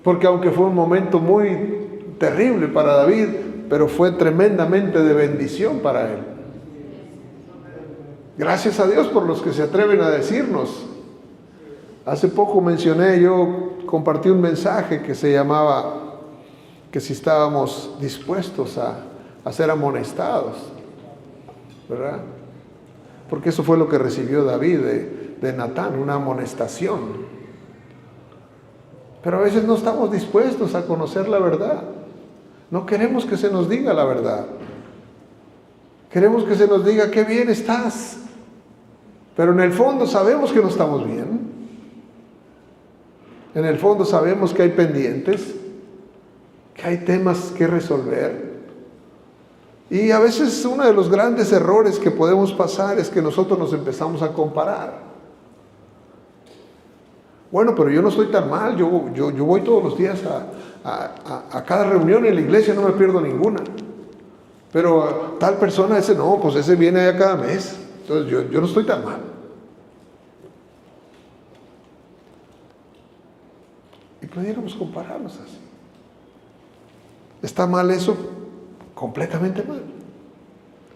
Speaker 1: Porque aunque fue un momento muy terrible para David, pero fue tremendamente de bendición para él. Gracias a Dios por los que se atreven a decirnos. Hace poco yo compartí un mensaje que se llamaba que si estábamos dispuestos a ser amonestados, ¿verdad? Porque eso fue lo que recibió David de Natán, una amonestación. Pero a veces no estamos dispuestos a conocer la verdad. No queremos que se nos diga la verdad. Queremos que se nos diga qué bien estás. Pero en el fondo sabemos que no estamos bien. En el fondo sabemos que hay pendientes, que hay temas que resolver. Y a veces uno de los grandes errores que podemos pasar es que nosotros nos empezamos a comparar. Bueno, pero yo no estoy tan mal, yo voy todos los días a cada reunión en la iglesia, no me pierdo ninguna. Pero tal persona, ese viene allá cada mes, entonces yo no estoy tan mal. Y pudiéramos compararnos así. ¿Está mal eso? Completamente mal.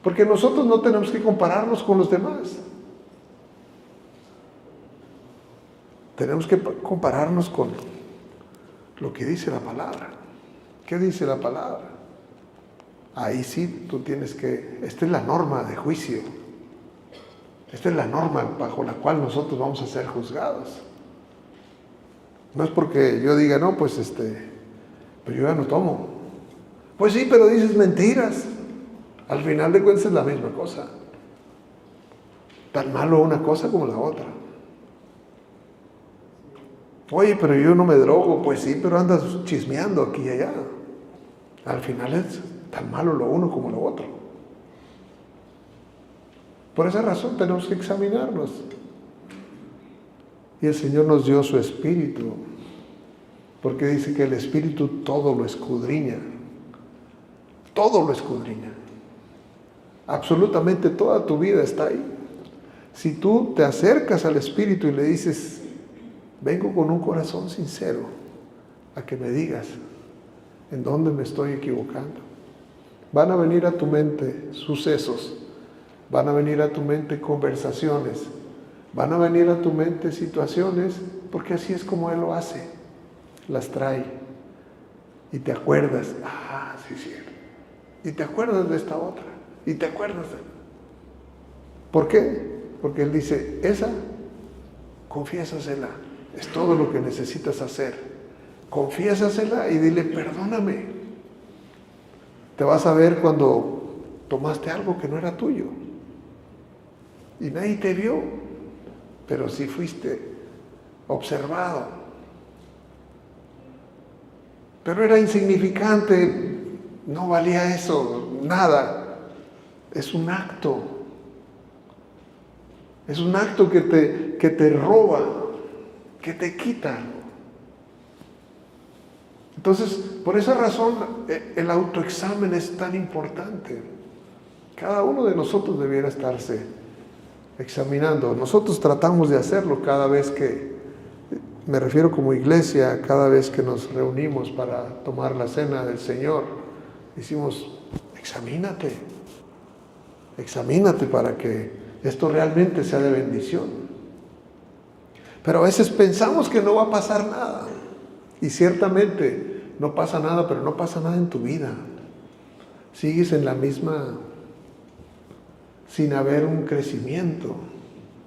Speaker 1: Porque nosotros no tenemos que compararnos con los demás. Tenemos que compararnos con lo que dice la palabra. ¿Qué dice la palabra? Ahí sí tú tienes que... Esta es la norma de juicio. Esta es la norma bajo la cual nosotros vamos a ser juzgados. No es porque yo diga, no, pues pero yo ya no tomo. Pues sí, pero dices mentiras. Al final de cuentas es la misma cosa. Tan malo una cosa como la otra. Oye, pero yo no me drogo. Pues sí, pero andas chismeando aquí y allá. Al final es tan malo lo uno como lo otro. Por esa razón tenemos que examinarnos. Y el Señor nos dio su Espíritu, porque dice que el Espíritu todo lo escudriña. Todo lo escudriña. Absolutamente toda tu vida está ahí. Si tú te acercas al Espíritu y le dices, vengo con un corazón sincero a que me digas en dónde me estoy equivocando, van a venir a tu mente sucesos, van a venir a tu mente conversaciones, van a venir a tu mente situaciones, porque así es como Él lo hace, las trae y te acuerdas, sí, cierto, y te acuerdas de esta otra, y te acuerdas de... ¿Por qué? Porque Él dice, esa, confiésasela, es todo lo que necesitas hacer, confiésasela y dile, perdóname. Te vas a ver cuando tomaste algo que no era tuyo y nadie te vio, pero sí fuiste observado. Pero era insignificante, no valía eso, nada. Es un acto. Es un acto que te roba, que te quita. Entonces, por esa razón, el autoexamen es tan importante. Cada uno de nosotros debiera estarse examinando. Nosotros tratamos de hacerlo cada vez que, me refiero como iglesia, cada vez que nos reunimos para tomar la cena del Señor, decimos, examínate para que esto realmente sea de bendición. Pero a veces pensamos que no va a pasar nada. Y ciertamente no pasa nada, pero no pasa nada en tu vida. Sigues en la misma, sin haber un crecimiento.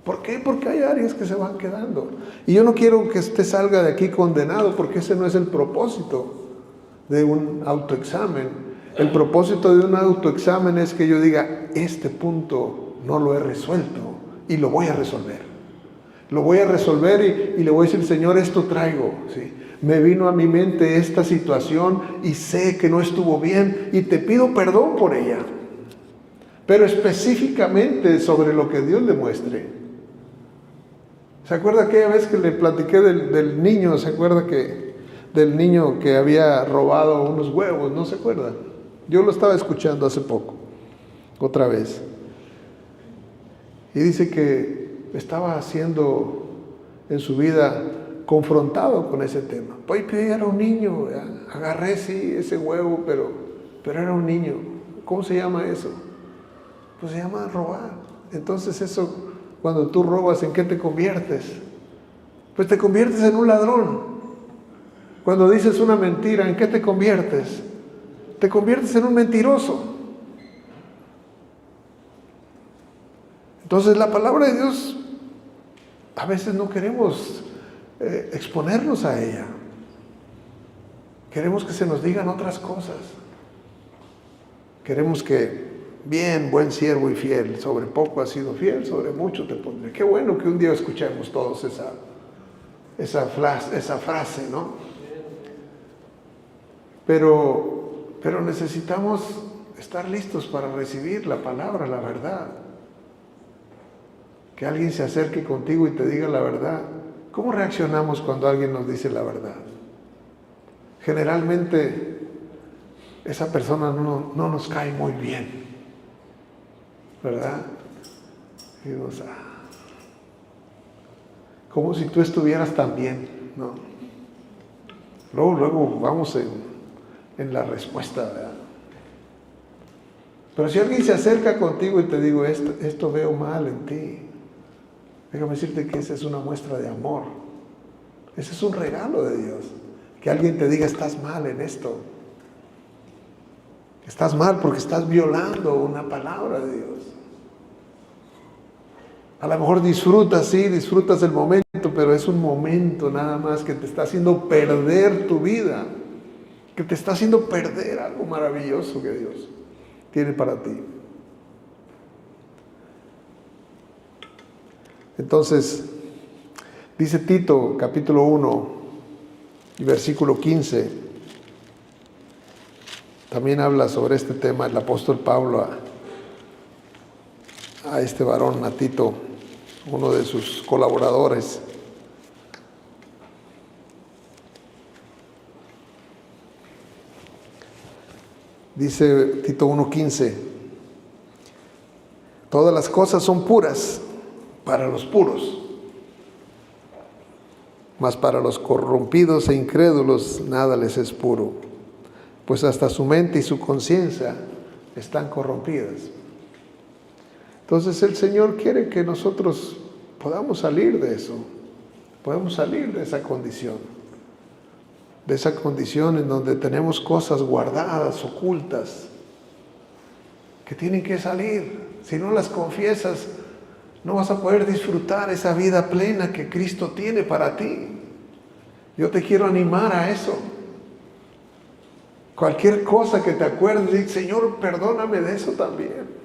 Speaker 1: ¿Por qué? Porque hay áreas que se van quedando. Y yo no quiero que usted salga de aquí condenado, porque ese no es el propósito de un autoexamen. El propósito de un autoexamen es que yo diga, este punto no lo he resuelto y lo voy a resolver. Lo voy a resolver y le voy a decir, Señor, esto traigo, ¿sí? Me vino a mi mente esta situación y sé que no estuvo bien y te pido perdón por ella. Pero específicamente sobre lo que Dios le muestre. ¿Se acuerda aquella vez que le platiqué del niño? ¿Se acuerda del niño que había robado unos huevos? ¿No se acuerda? Yo lo estaba escuchando hace poco, otra vez. Y dice que estaba siendo en su vida confrontado con ese tema. Pues era un niño, agarré sí ese huevo, pero era un niño. ¿Cómo se llama eso? Pues se llama robar. Entonces eso, cuando tú robas, ¿en qué te conviertes? Pues te conviertes en un ladrón. Cuando dices una mentira, ¿en qué te conviertes? Te conviertes en un mentiroso. Entonces la palabra de Dios, a veces no queremos exponernos a ella. Queremos que se nos digan otras cosas. Queremos que, bien, buen siervo y fiel, sobre poco has sido fiel, sobre mucho te pondré. Qué bueno que un día escuchemos todos esa frase, ¿no? Pero necesitamos estar listos para recibir la palabra, la verdad. Que alguien se acerque contigo y te diga la verdad. ¿Cómo reaccionamos cuando alguien nos dice la verdad? Generalmente esa persona no nos cae muy bien, ¿verdad? Y dices, como si tú estuvieras tan bien, ¿no? Luego vamos en la respuesta, ¿verdad? Pero si alguien se acerca contigo y te digo, esto veo mal en ti, déjame decirte que esa es una muestra de amor. Ese es un regalo de Dios. Que alguien te diga, estás mal en esto. Estás mal porque estás violando una palabra de Dios. A lo mejor disfrutas, sí, disfrutas el momento, pero es un momento nada más que te está haciendo perder tu vida, que te está haciendo perder algo maravilloso que Dios tiene para ti. Entonces, dice Tito, capítulo 1 y versículo 15, también habla sobre este tema el apóstol Pablo a este varón, a Tito, uno de sus colaboradores. Dice Tito 1:15, todas las cosas son puras para los puros, mas para los corrompidos e incrédulos nada les es puro, pues hasta su mente y su conciencia están corrompidas. Entonces el Señor quiere que nosotros podamos salir de eso, podamos salir de esa condición en donde tenemos cosas guardadas, ocultas, que tienen que salir. Si no las confiesas, no vas a poder disfrutar esa vida plena que Cristo tiene para ti. Yo te quiero animar a eso. Cualquier cosa que te acuerdes, dices, Señor, perdóname de eso también.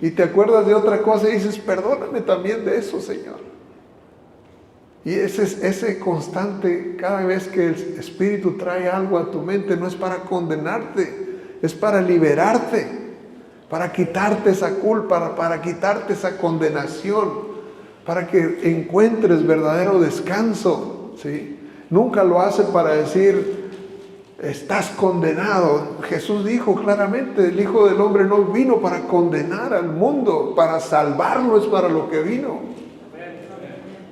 Speaker 1: Y te acuerdas de otra cosa y dices, perdóname también de eso, Señor. Y ese constante, cada vez que el Espíritu trae algo a tu mente, no es para condenarte, es para liberarte, para quitarte esa culpa, para quitarte esa condenación, para que encuentres verdadero descanso, ¿sí? Nunca lo hace para decir, estás condenado. Jesús dijo claramente, el Hijo del Hombre no vino para condenar al mundo, para salvarlo es para lo que vino.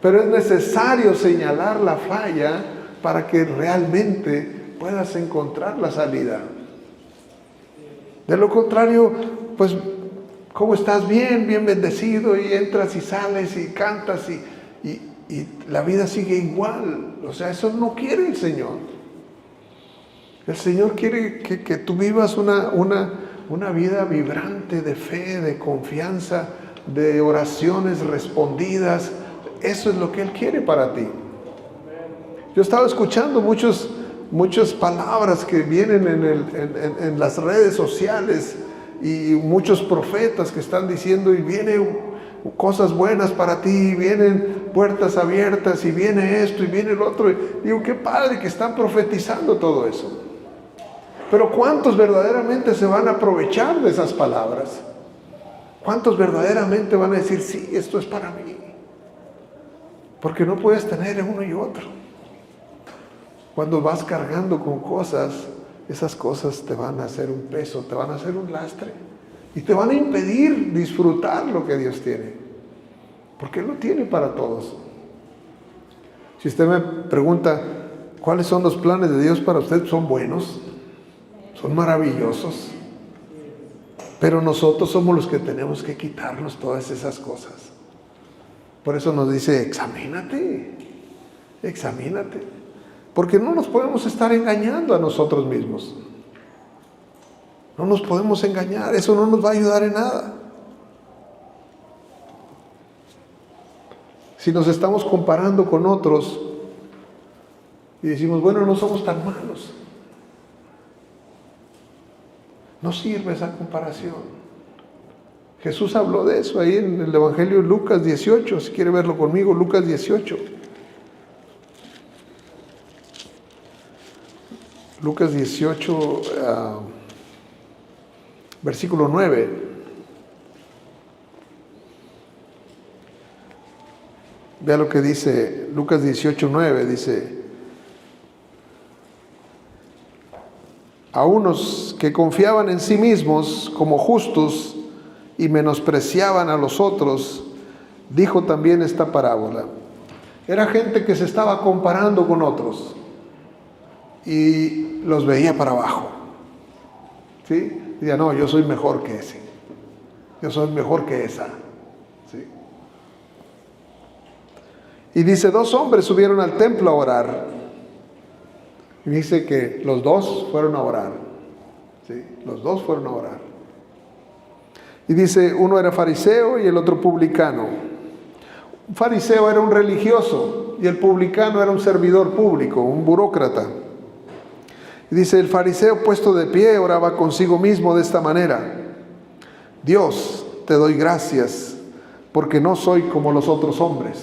Speaker 1: Pero es necesario señalar la falla para que realmente puedas encontrar la salida. De lo contrario, pues, ¿cómo estás? Bien bendecido, y entras y sales y cantas y la vida sigue igual. O sea, eso no quiere el Señor. El Señor quiere que tú vivas una vida vibrante de fe, de confianza, de oraciones respondidas. Eso es lo que Él quiere para ti. Yo estaba escuchando muchas palabras que vienen en las redes sociales y muchos profetas que están diciendo, y vienen cosas buenas para ti, vienen puertas abiertas, y viene esto y viene el otro. Y digo, qué padre que están profetizando todo eso. Pero ¿cuántos verdaderamente se van a aprovechar de esas palabras? ¿Cuántos verdaderamente van a decir, sí, esto es para mí? Porque no puedes tener uno y otro. Cuando vas cargando con cosas, esas cosas te van a hacer un peso, te van a hacer un lastre. Y te van a impedir disfrutar lo que Dios tiene. Porque Él lo tiene para todos. Si usted me pregunta, ¿cuáles son los planes de Dios para usted? Son buenos, son maravillosos. Pero nosotros somos los que tenemos que quitarnos todas esas cosas. Por eso nos dice, examínate. Porque no nos podemos estar engañando a nosotros mismos. No nos podemos engañar, eso no nos va a ayudar en nada. Si nos estamos comparando con otros y decimos, bueno, no somos tan malos, no sirve esa comparación. Jesús habló de eso ahí en el Evangelio de Lucas 18, si quiere verlo conmigo, Lucas 18. Lucas 18, versículo 9. Vea lo que dice Lucas 18, 9, dice, a unos que confiaban en sí mismos como justos y menospreciaban a los otros, dijo también esta parábola. Era gente que se estaba comparando con otros y los veía para abajo, ¿sí? Decía, no, yo soy mejor que ese, yo soy mejor que esa, ¿sí? Y dice, 2 hombres subieron al templo a orar. Y dice que los 2 fueron a orar. ¿Sí? Los 2 fueron a orar. Y dice, uno era fariseo y el otro publicano. Un fariseo era un religioso y el publicano era un servidor público, un burócrata. Y dice, el fariseo puesto de pie oraba consigo mismo de esta manera: Dios, te doy gracias porque no soy como los otros hombres.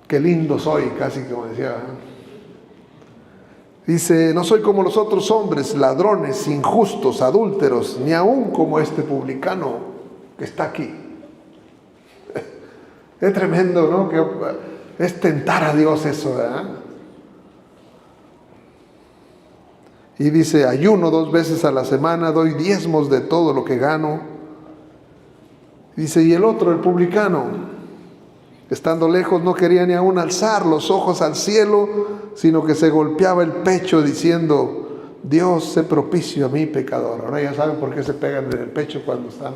Speaker 1: Qué lindo soy, casi como decía. Dice, no soy como los otros hombres, ladrones, injustos, adúlteros, ni aún como este publicano que está aquí. Es tremendo, ¿no? Que es tentar a Dios eso, ¿verdad? Y dice, ayuno 2 veces a la semana, doy diezmos de todo lo que gano. Dice, y el otro, el publicano, estando lejos, no quería ni aún alzar los ojos al cielo, sino que se golpeaba el pecho diciendo, Dios, sé propicio a mí, pecador. Ahora ya saben por qué se pegan en el pecho cuando están.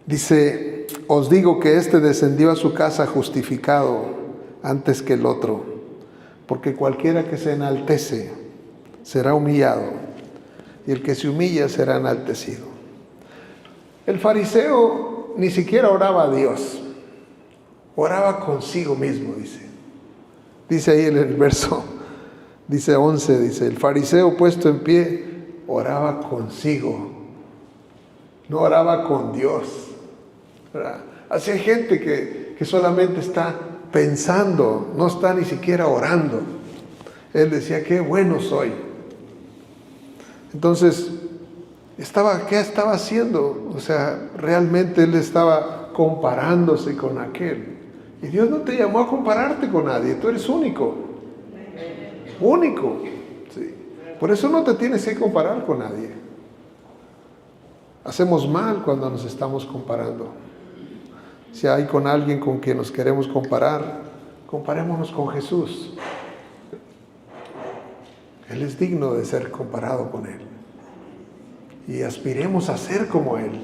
Speaker 1: Dice, os digo que éste descendió a su casa justificado antes que el otro, porque cualquiera que se enaltece será humillado, y el que se humilla será enaltecido. El fariseo ni siquiera oraba a Dios, oraba consigo mismo, dice. Dice ahí en el verso, dice 11, dice, el fariseo puesto en pie oraba consigo, no oraba con Dios. ¿Verdad? Así hay gente que solamente está pensando, no está ni siquiera orando. Él decía, qué bueno soy. Entonces, ¿qué estaba haciendo? O sea, realmente él estaba comparándose con aquel. Y Dios no te llamó a compararte con nadie, tú eres único. Único. ¿Sí? Por eso no te tienes que comparar con nadie. Hacemos mal cuando nos estamos comparando. Si hay con alguien con quien nos queremos comparar, comparémonos con Jesús. Él es digno de ser comparado con Él. Y aspiremos a ser como Él.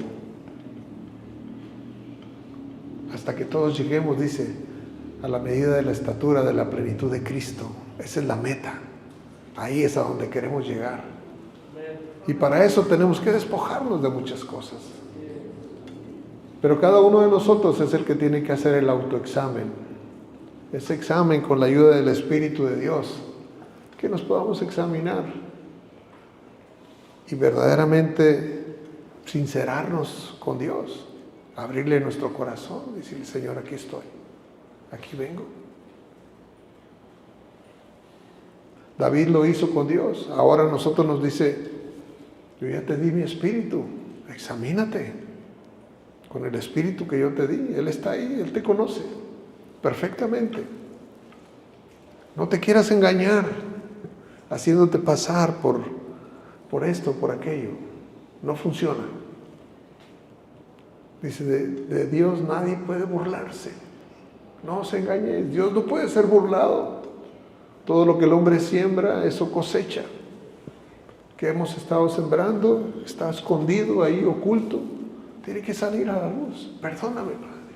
Speaker 1: Hasta que todos lleguemos, dice, a la medida de la estatura de la plenitud de Cristo. Esa es la meta. Ahí es a donde queremos llegar. Y para eso tenemos que despojarnos de muchas cosas. Pero cada uno de nosotros es el que tiene que hacer el autoexamen. Ese examen con la ayuda del Espíritu de Dios. Que nos podamos examinar. Y verdaderamente sincerarnos con Dios. Abrirle nuestro corazón y decirle, Señor, aquí estoy. Aquí vengo. David lo hizo con Dios. Ahora a nosotros nos dice, yo ya te di mi espíritu. Examínate. Con el espíritu que yo te di, Él está ahí, Él te conoce perfectamente. No te quieras engañar, haciéndote pasar por esto, por aquello. No funciona. Dice, de Dios nadie puede burlarse. No se engañe, Dios no puede ser burlado. Todo lo que el hombre siembra, eso cosecha. Que hemos estado sembrando, está escondido ahí, oculto. Tiene que salir a la luz. Perdóname, Padre.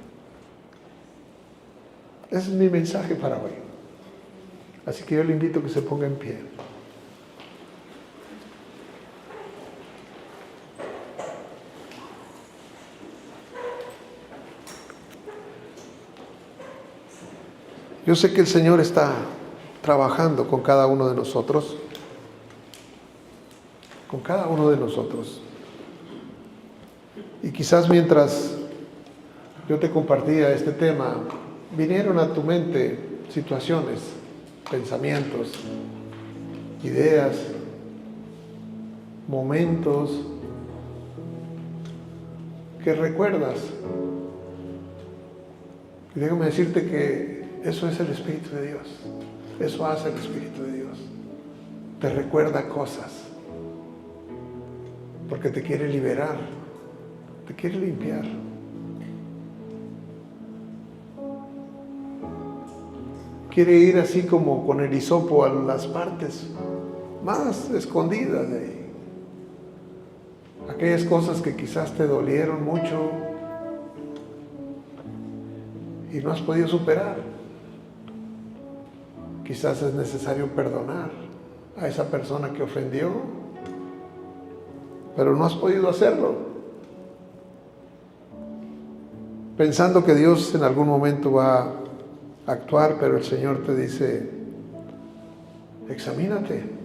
Speaker 1: Ese es mi mensaje para hoy. Así que yo le invito a que se ponga en pie. Yo sé que el Señor está trabajando con cada uno de nosotros. Con cada uno de nosotros. Y quizás mientras yo te compartía este tema, vinieron a tu mente situaciones, pensamientos, ideas, momentos que recuerdas. Y déjame decirte que eso es el Espíritu de Dios. Eso hace el Espíritu de Dios. Te recuerda cosas. Porque te quiere liberar. Te quiere limpiar. Quiere ir así como con el hisopo a las partes más escondidas de ahí. Aquellas cosas que quizás te dolieron mucho, y no has podido superar. Quizás es necesario perdonar a esa persona que ofendió, pero no has podido hacerlo, pensando que Dios en algún momento va a actuar, pero el Señor te dice: examínate.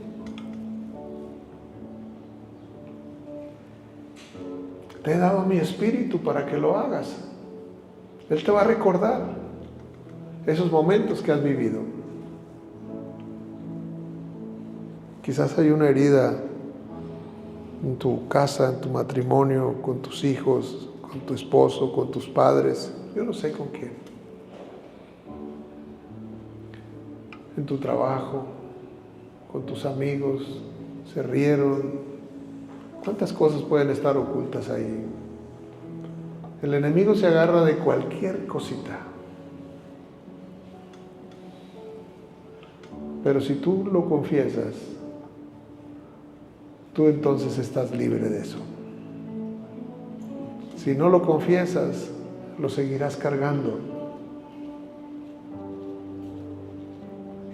Speaker 1: Te he dado mi espíritu para que lo hagas. Él te va a recordar esos momentos que has vivido. Quizás hay una herida en tu casa, en tu matrimonio, con tus hijos, con tu esposo, con tus padres, yo no sé con quién. En tu trabajo, con tus amigos, se rieron. ¿Cuántas cosas pueden estar ocultas ahí? El enemigo se agarra de cualquier cosita. Pero si tú lo confiesas, tú entonces estás libre de eso. Si no lo confiesas, lo seguirás cargando.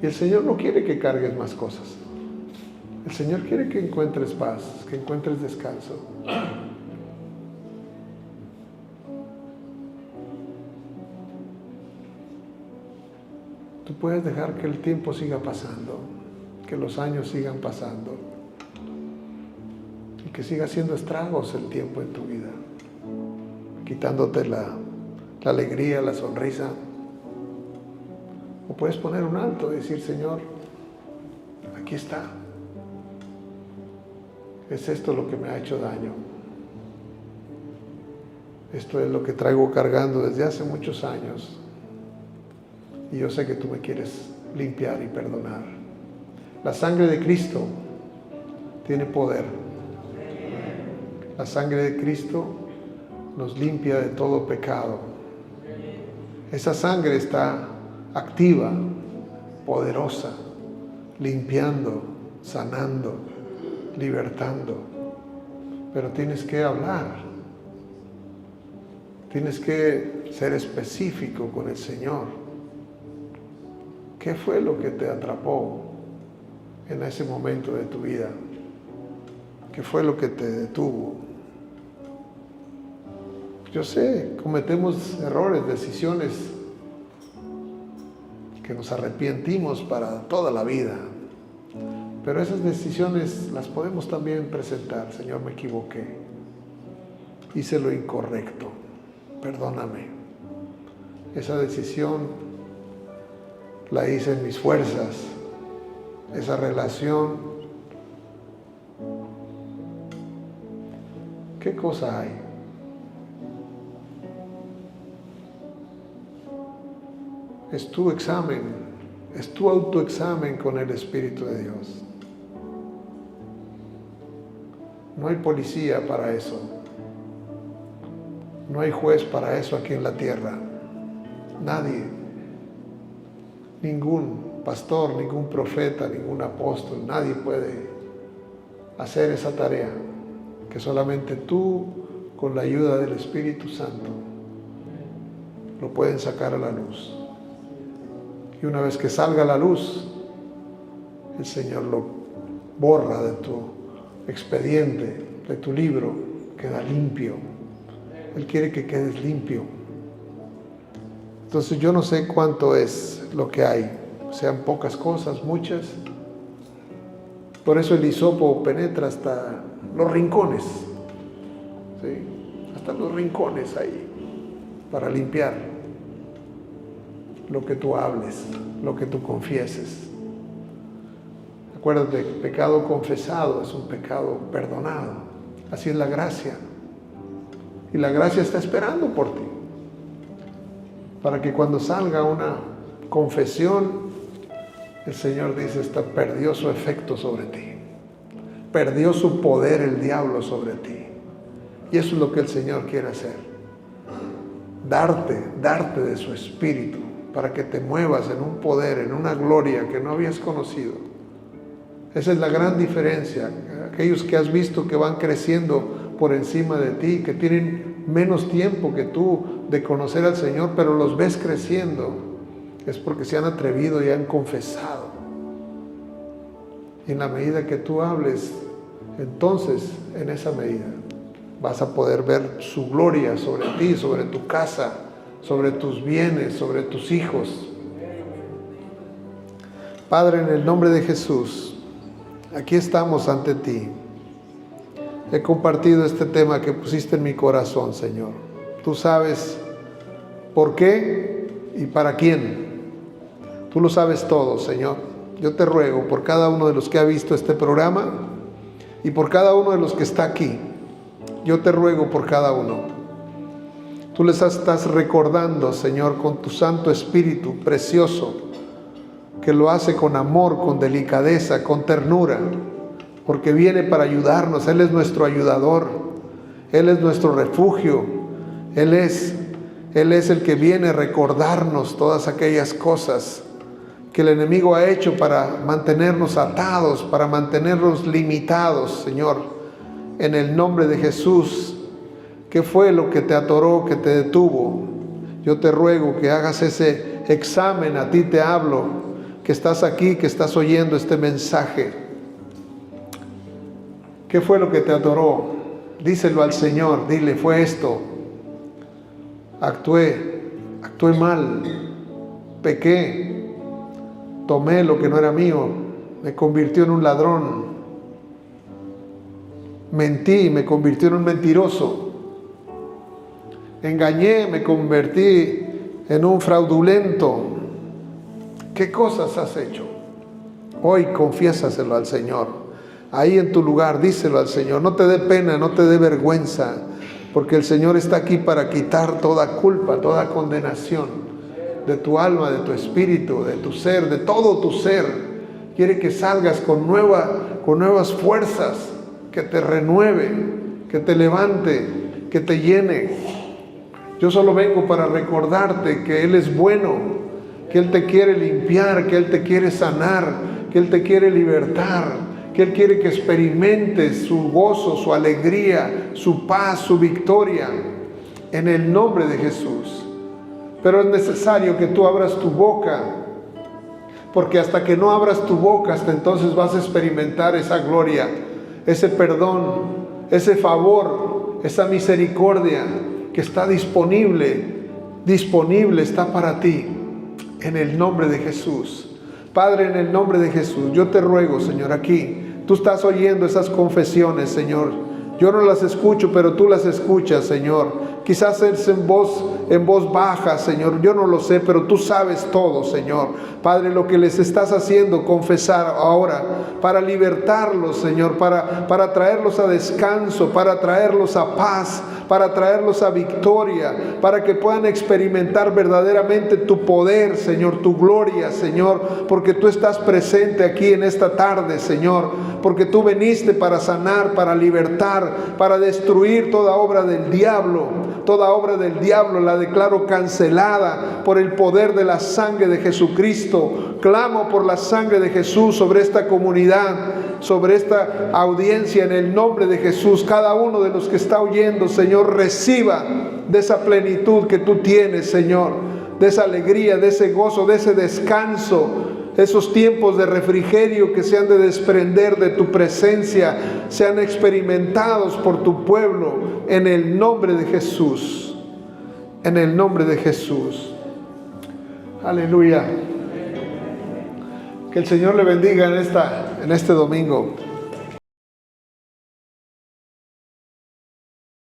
Speaker 1: Y el Señor no quiere que cargues más cosas. El Señor quiere que encuentres paz, que encuentres descanso. Tú puedes dejar que el tiempo siga pasando, que los años sigan pasando y que siga haciendo estragos el tiempo en tu vida, quitándote la alegría, la sonrisa. O puedes poner un alto y decir: Señor, aquí está. Es esto lo que me ha hecho daño. Esto es lo que traigo cargando desde hace muchos años. Y yo sé que tú me quieres limpiar y perdonar. La sangre de Cristo tiene poder. La sangre de Cristo nos limpia de todo pecado. Esa sangre está activa, poderosa, limpiando, sanando, libertando. Pero tienes que hablar. Tienes que ser específico con el Señor. ¿Qué fue lo que te atrapó en ese momento de tu vida? ¿Qué fue lo que te detuvo? Yo sé, cometemos errores, decisiones que nos arrepentimos para toda la vida. Pero esas decisiones las podemos también presentar. Señor, me equivoqué. Hice lo incorrecto. Perdóname. Esa decisión la hice en mis fuerzas. Esa relación. ¿Qué cosa hay? Es tu examen, es tu autoexamen con el Espíritu de Dios. No hay policía para eso. No hay juez para eso aquí en la tierra. Nadie. Ningún pastor, ningún profeta, ningún apóstol, nadie puede hacer esa tarea, que solamente tú, con la ayuda del Espíritu Santo, lo pueden sacar a la luz. Y una vez que salga a la luz, el Señor lo borra de tu expediente, de tu libro, queda limpio. Él quiere que quedes limpio. Entonces yo no sé cuánto es lo que hay, sean pocas cosas, muchas. Por eso el hisopo penetra hasta los rincones, ¿sí? Hasta los rincones ahí, para limpiar lo que tú hables, lo que tú confieses. Acuérdate, pecado confesado es un pecado perdonado. Así es la gracia. Y la gracia está esperando por ti, para que cuando salga una confesión, el Señor dice: perdió su efecto sobre ti. Perdió su poder el diablo sobre ti. Y eso es lo que el Señor quiere hacer. Darte de su espíritu, para que te muevas en un poder, en una gloria que no habías conocido. Esa es la gran diferencia. Aquellos que has visto que van creciendo por encima de ti, que tienen menos tiempo que tú de conocer al Señor, pero los ves creciendo, es porque se han atrevido y han confesado. Y en la medida que tú hables, entonces en esa medida vas a poder ver su gloria sobre ti, sobre tu casa, sobre tus bienes, sobre tus hijos. Padre, en el nombre de Jesús, aquí estamos ante ti. He compartido este tema que pusiste en mi corazón, Señor. Tú sabes por qué y para quién. Tú lo sabes todo, Señor. Yo te ruego por cada uno de los que ha visto este programa y por cada uno de los que está aquí. Yo te ruego por cada uno. Tú les estás recordando, Señor, con tu Santo Espíritu precioso, que lo hace con amor, con delicadeza, con ternura, porque viene para ayudarnos. Él es nuestro ayudador, Él es nuestro refugio, Él es el que viene a recordarnos todas aquellas cosas que el enemigo ha hecho para mantenernos atados, para mantenernos limitados, Señor. En el nombre de Jesús, ¿qué fue lo que te atoró, que te detuvo? Yo te ruego que hagas ese examen. A ti te hablo, que estás aquí, que estás oyendo este mensaje. ¿Qué fue lo que te atoró? Díselo al Señor, dile, fue esto. Actué mal, pequé, tomé lo que no era mío, me convirtió en un ladrón, mentí, me convirtió en un mentiroso, engañé, me convertí en un fraudulento. ¿Qué cosas has hecho? Hoy confiésaselo al Señor. Ahí en tu lugar, díselo al Señor. No te dé pena, no te dé vergüenza, porque el Señor está aquí para quitar toda culpa, toda condenación de tu alma, de tu espíritu, de tu ser, de todo tu ser. Quiere que salgas con nuevas fuerzas, que te renueve, que te levante, que te llene. Yo solo vengo para recordarte que Él es bueno, que Él te quiere limpiar, que Él te quiere sanar, que Él te quiere libertar, que Él quiere que experimentes su gozo, su alegría, su paz, su victoria, en el nombre de Jesús. Pero es necesario que tú abras tu boca, porque hasta que no abras tu boca, hasta entonces vas a experimentar esa gloria, ese perdón, ese favor, esa misericordia que está disponible está para ti, en el nombre de Jesús. Padre, en el nombre de Jesús, yo te ruego, Señor, aquí, tú estás oyendo esas confesiones, Señor. Yo no las escucho, pero tú las escuchas, Señor. Quizás es en voz baja, Señor. Yo no lo sé, pero tú sabes todo, Señor. Padre, lo que les estás haciendo confesar ahora, para libertarlos, Señor, para traerlos a descanso, para traerlos a paz, para traerlos a victoria, para que puedan experimentar verdaderamente tu poder, Señor, tu gloria, Señor, porque tú estás presente aquí en esta tarde, Señor, porque tú viniste para sanar, para libertar, para destruir toda obra del diablo. Toda obra del diablo la declaro cancelada por el poder de la sangre de Jesucristo. Clamo por la sangre de Jesús sobre esta comunidad, sobre esta audiencia, en el nombre de Jesús. Cada uno de los que está oyendo, Señor, reciba de esa plenitud que tú tienes, Señor, de esa alegría, de ese gozo, de ese descanso. Esos tiempos de refrigerio que se han de desprender de tu presencia, sean experimentados por tu pueblo, en el nombre de Jesús. En el nombre de Jesús. Aleluya. Que el Señor le bendiga en este domingo.